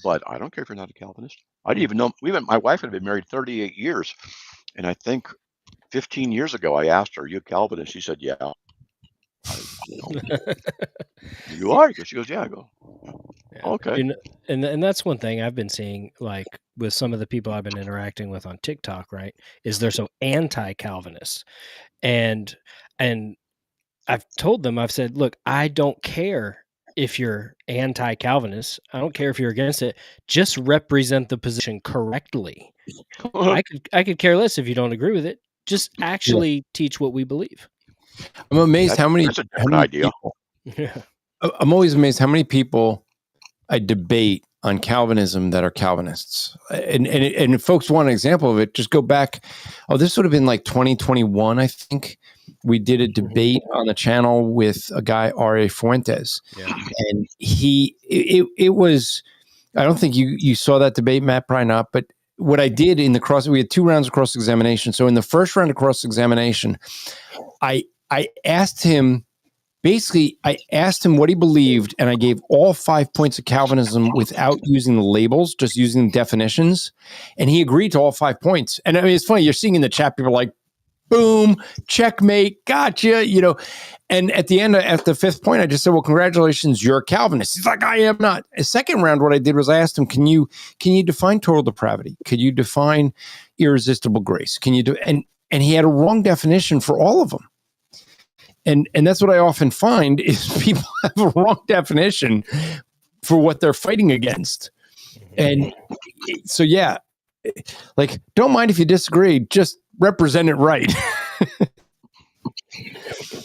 But I don't care if you're not a Calvinist. I didn't even know. My wife had been married 38 years. And I think 15 years ago, I asked her, are you a Calvinist? She said, yeah. You are? She goes, yeah. I go, okay. And that's one thing I've been seeing, like with some of the people I've been interacting with on TikTok, right, is they're so anti-Calvinist. And I've told them, I've said, look, I don't care if you're anti-Calvinist. I don't care if you're against it. Just represent the position correctly. I could care less if you don't agree with it. Just actually teach what we believe. I'm amazed how many. That's a how different many idea. Yeah. I'm always amazed how many people I debate on Calvinism that are Calvinists. And if folks want an example of it, just go back. Oh, this would have been like 2021, I think. We did a debate on the channel with a guy, R.A. Fuentes. Yeah. And it was, I don't think you saw that debate, Matt, probably not. But what I did in the we had 2 rounds of cross-examination. So in the first round of cross-examination, I asked him, basically, I asked him what he believed, and I gave all 5 points of Calvinism without using the labels, just using definitions. And he agreed to all 5 points. And I mean, it's funny, you're seeing in the chat, people are like, boom, checkmate, gotcha, And at the end, at the 5th point, I just said, well, congratulations, you're a Calvinist. He's like, I am not. A second round, what I did was I asked him, can you define total depravity? Could you define irresistible grace? Can you do, and he had a wrong definition for all of them. And that's what I often find is people have a wrong definition for what they're fighting against. And so, yeah, like, don't mind if you disagree, just represent it right.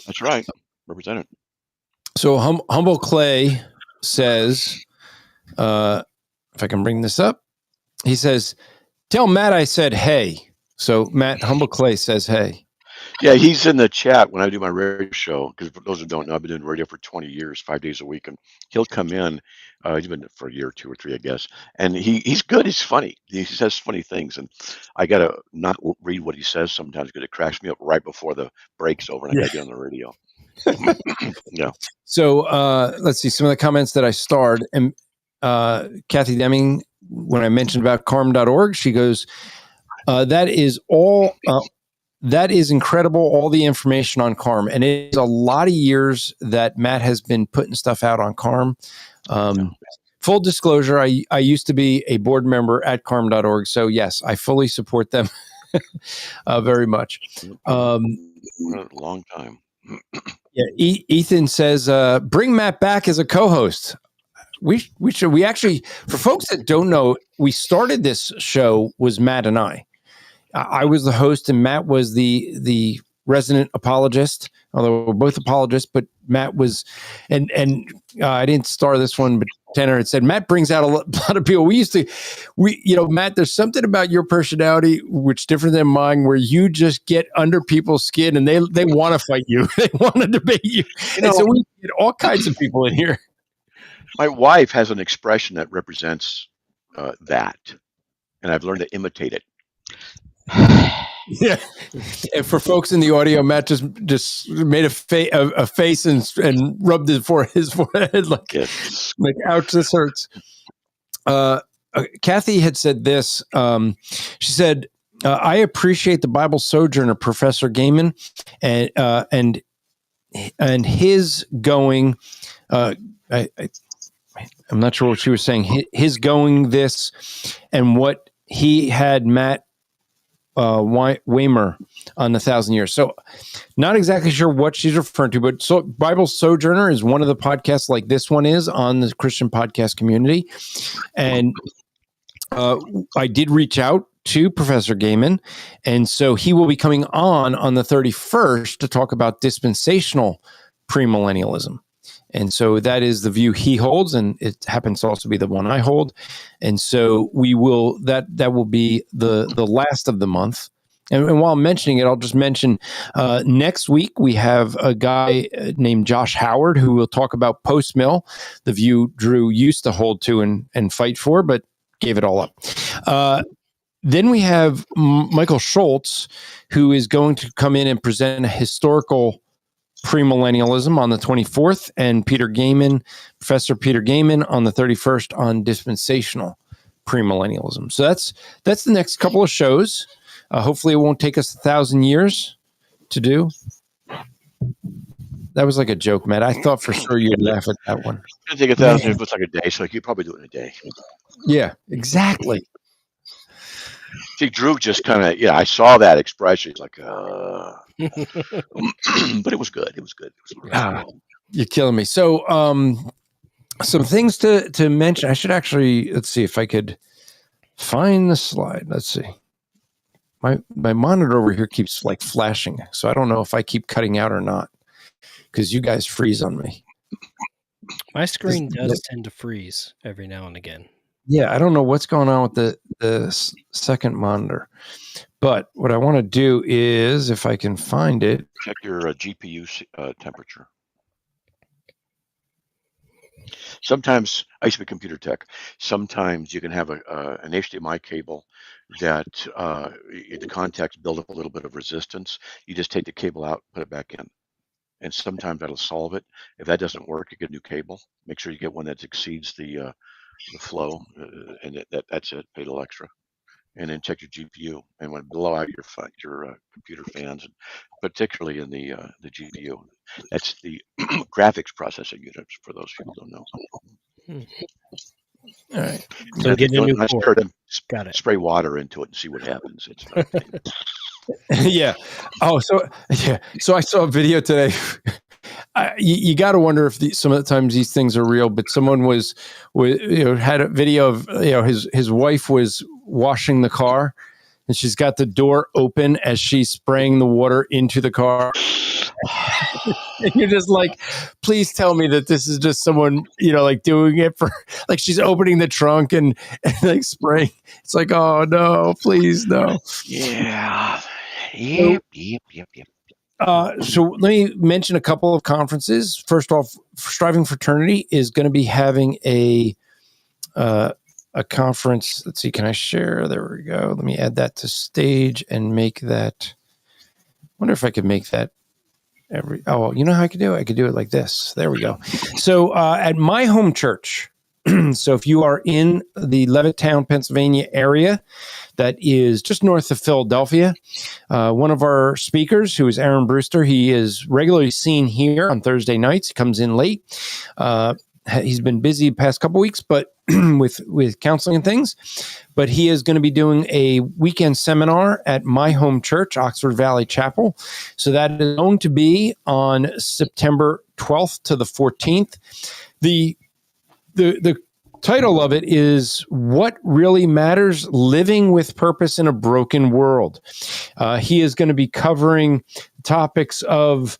That's right. Represent it. So Humble Clay says, if I can bring this up, he says, tell Matt I said, hey. So Matt, Humble Clay says, hey. Yeah, he's in the chat when I do my radio show, because for those who don't know, I've been doing radio for 20 years, 5 days a week, and he'll come in, he's been for a year or 2 or 3, I guess, and he's good, he's funny, he says funny things, and I got to not read what he says sometimes because it cracks me up right before the break's over, and I got to get on the radio. Yeah. So let's see, some of the comments that I starred, and Kathy Deming, when I mentioned about CARM.org, she goes, that is incredible, all the information on CARM. And it's a lot of years that Matt has been putting stuff out on CARM. Full disclosure, I used to be a board member at CARM.org. So, yes, I fully support them very much. A long time. Yeah, Ethan says, bring Matt back as a co-host. We actually, for folks that don't know, we started this show was Matt and I. I was the host and Matt was the resident apologist, although we're both apologists, but Matt was, and I didn't star this one, but Tanner had said, Matt brings out a lot of people. Matt, there's something about your personality, which different than mine, where you just get under people's skin and they want to fight you. They want to debate you. And so we get all kinds of people in here. My wife has an expression that represents that, and I've learned to imitate it. Yeah, and for folks in the audio, Matt just made a face and rubbed his forehead like ouch, this hurts. Kathy had said this. She said, "I appreciate the Bible Sojourner, Professor Gaiman, and his going." I'm not sure what she was saying. His going this and what he had Matt Weimer on the 1,000 Years. So not exactly sure what she's referring to, but Bible Sojourner is one of the podcasts like this one is on the Christian podcast community. And I did reach out to Professor Gaiman. And so he will be coming on the 31st to talk about dispensational premillennialism. And so that is the view he holds, and it happens to also be the one I hold. And so we will that will be the last of the month. And while I'm mentioning it, I'll just mention next week we have a guy named Josh Howard who will talk about post-mill, the view Drew used to hold to and fight for, but gave it all up. Then we have Michael Schultz, who is going to come in and present a historical premillennialism on the 24th, and Professor Peter Gaiman on the 31st on dispensational premillennialism. So that's the next couple of shows. Hopefully it won't take us 1,000 years to do. That was like a joke, Matt. I thought for sure you'd laugh at that one. It's going to take 1,000 years, looks like a day, so you probably do it in a day. Yeah, exactly. See, Drew just kind of, I saw that expression. He's like, but it was good. It was good. You're killing me. So, some things to mention. I should actually, let's see if I could find the slide. Let's see. my monitor over here keeps like flashing, so I don't know if I keep cutting out or not because you guys freeze on me. My screen does tend to freeze every now and again. Yeah, I don't know what's going on with the second monitor, but what I want to do is, if I can find it, Check your GPU temperature. Sometimes, I used to be computer tech. Sometimes you can have an HDMI cable that the contacts build up a little bit of resistance. You just take the cable out, put it back in. And sometimes that'll solve it. If that doesn't work, you get a new cable. Make sure you get one that exceeds the flow, and that's it. Pay a little extra. And then check your GPU, and when blow out your computer fans, and particularly in the GPU. That's the graphics processing unit. For those people who don't know. all right. So get a new nice cord. them Got it. spray water into it and see what happens. It's Yeah. Oh, so I saw a video today. You got to wonder if some of the times these things are real. But someone had a video of his wife was washing the car, and she's got the door open as she's spraying the water into the car. And you're just like, please tell me that this is just someone, like doing it for, like she's opening the trunk and like spraying. It's like, oh no, please no. Yeah. Yep. So let me mention a couple of conferences. First off, Striving Fraternity is going to be having a conference. Let's see, can I share? There we go. Let me add that to stage and make that. Wonder if I could make that you know how I could do it? I could do it like this. There we go. So at my home church, so if you are in the Levittown, Pennsylvania area, that is just north of Philadelphia, one of our speakers, who is Aaron Brewster, he is regularly seen here on Thursday nights. He comes in late. He's been busy the past couple weeks, but with counseling and things. But he is going to be doing a weekend seminar at my home church, Oxford Valley Chapel. So that is going to be on September 12th to the 14th. The title of it is What Really Matters? Living with Purpose in a Broken World. He is going to be covering topics of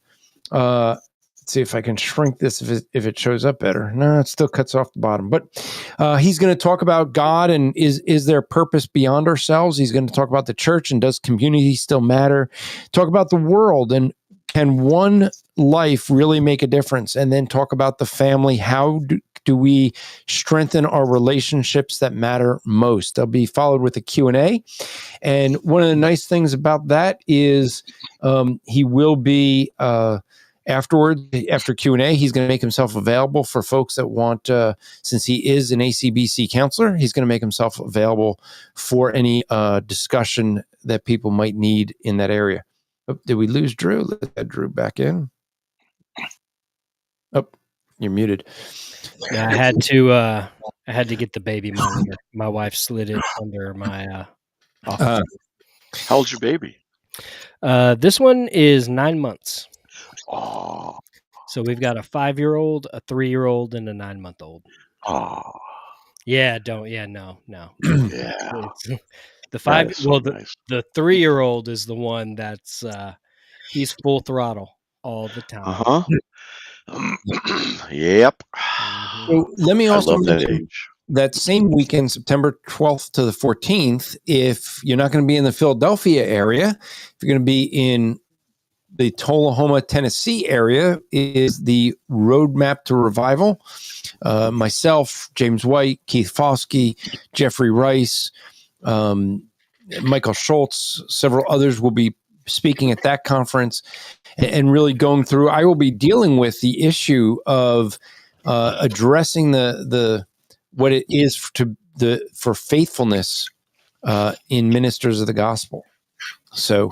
let's see if I can shrink this if it shows up better. No, it still cuts off the bottom. But he's going to talk about God and is there purpose beyond ourselves? He's going to talk about the church and does community still matter? Talk about the world and can one life really make a difference? And then talk about the family. How do we strengthen our relationships that matter most? They'll be followed with a Q&A. And one of the nice things about that is he will be... afterwards, after Q&A, he's going to make himself available for folks that want, since he is an ACBC counselor, he's going to make himself available for any discussion that people might need in that area. Oh, did we lose Drew? Let's get Drew back in. Oh, you're muted. Yeah, I had to get the baby monitor. My wife slid it under my office. How old's your baby? This one is 9 months. Oh. So we've got a 5-year-old, a 3-year-old, and a 9-month-old. Oh. Yeah, no. Yeah. The the 3-year-old is the one that's he's full throttle all the time. Yep. So let me also mention that same weekend, September 12th to the 14th, if you're not going to be in the Philadelphia area, if you're going to be in the Tullahoma, Tennessee area, is the Roadmap to Revival. Myself, James White, Keith Foskey, Jeffrey Rice, Michael Schultz, several others will be speaking at that conference and really going through. I will be dealing with the issue of addressing the what it is for faithfulness in ministers of the gospel. So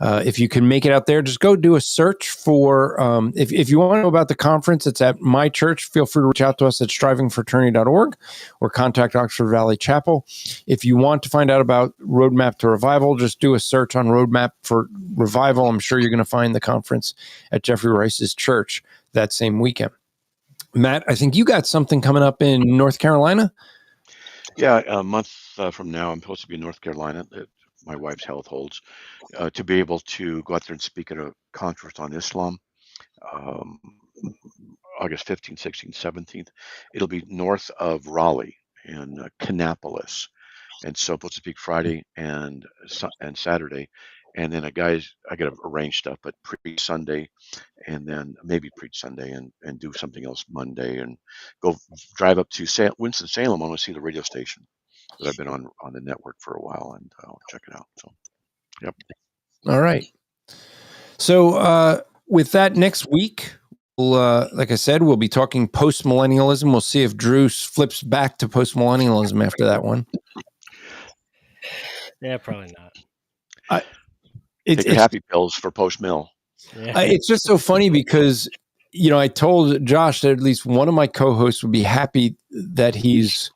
if you can make it out there, just go do a search for, if you want to know about the conference, it's at my church. Feel free to reach out to us at strivingfraternity.org or contact Oxford Valley Chapel. If you want to find out about Roadmap to Revival, just do a search on Roadmap for Revival. I'm sure you're going to find the conference at Jeffrey Rice's church that same weekend. Matt, I think you got something coming up in North Carolina. Yeah, a month from now, I'm supposed to be in North Carolina. my wife's health holds, to be able to go out there and speak at a conference on Islam, um, August 15th, 16th, 17th. It'll be north of Raleigh in Kannapolis. And so I'm supposed to speak Friday and Saturday. And then I got to arrange stuff, but preach Sunday, and then maybe preach Sunday and do something else Monday, and go drive up to Winston-Salem. I want to see the radio station that I've been on the network for a while, and I'll check it out. So, yep. All right. So with that, next week, we'll, like I said, we'll be talking postmillennialism. We'll see if Drew flips back to postmillennialism after that one. Yeah, probably not. Take your happy pills for post-mill. Yeah. It's just so funny because, I told Josh that at least one of my co-hosts would be happy that he's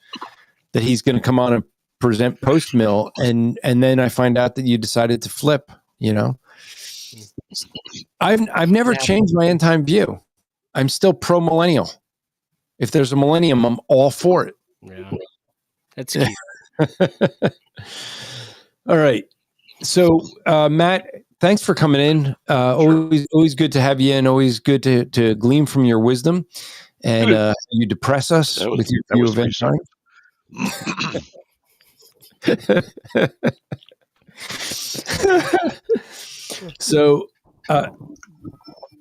going to come on and present post-mill, and then I find out that you decided to flip. I've never changed my end time view. I'm still pro-millennial. If there's a millennium, I'm all for it. Yeah, that's cute. All right. So, Matt, thanks for coming in. Always good to have you in. Always good to glean from your wisdom. And you depress us with your view of end time. So,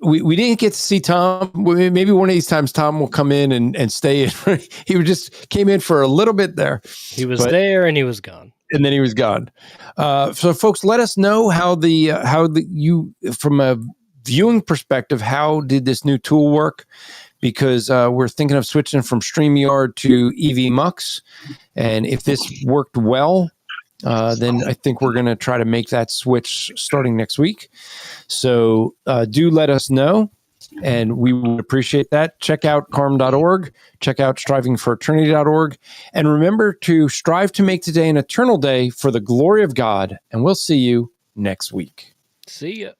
we didn't get to see Tom. Maybe one of these times Tom will come in and stay in. He just came in for a little bit there. He was there and he was gone. And then he was gone. So, folks, let us know how you, from a viewing perspective, how did this new tool work? Because we're thinking of switching from StreamYard to EV Mux, and if this worked well, then I think we're going to try to make that switch starting next week. So do let us know, and we would appreciate that. Check out CARM.org. Check out strivingforeternity.org. And remember to strive to make today an eternal day for the glory of God. And we'll see you next week. See ya.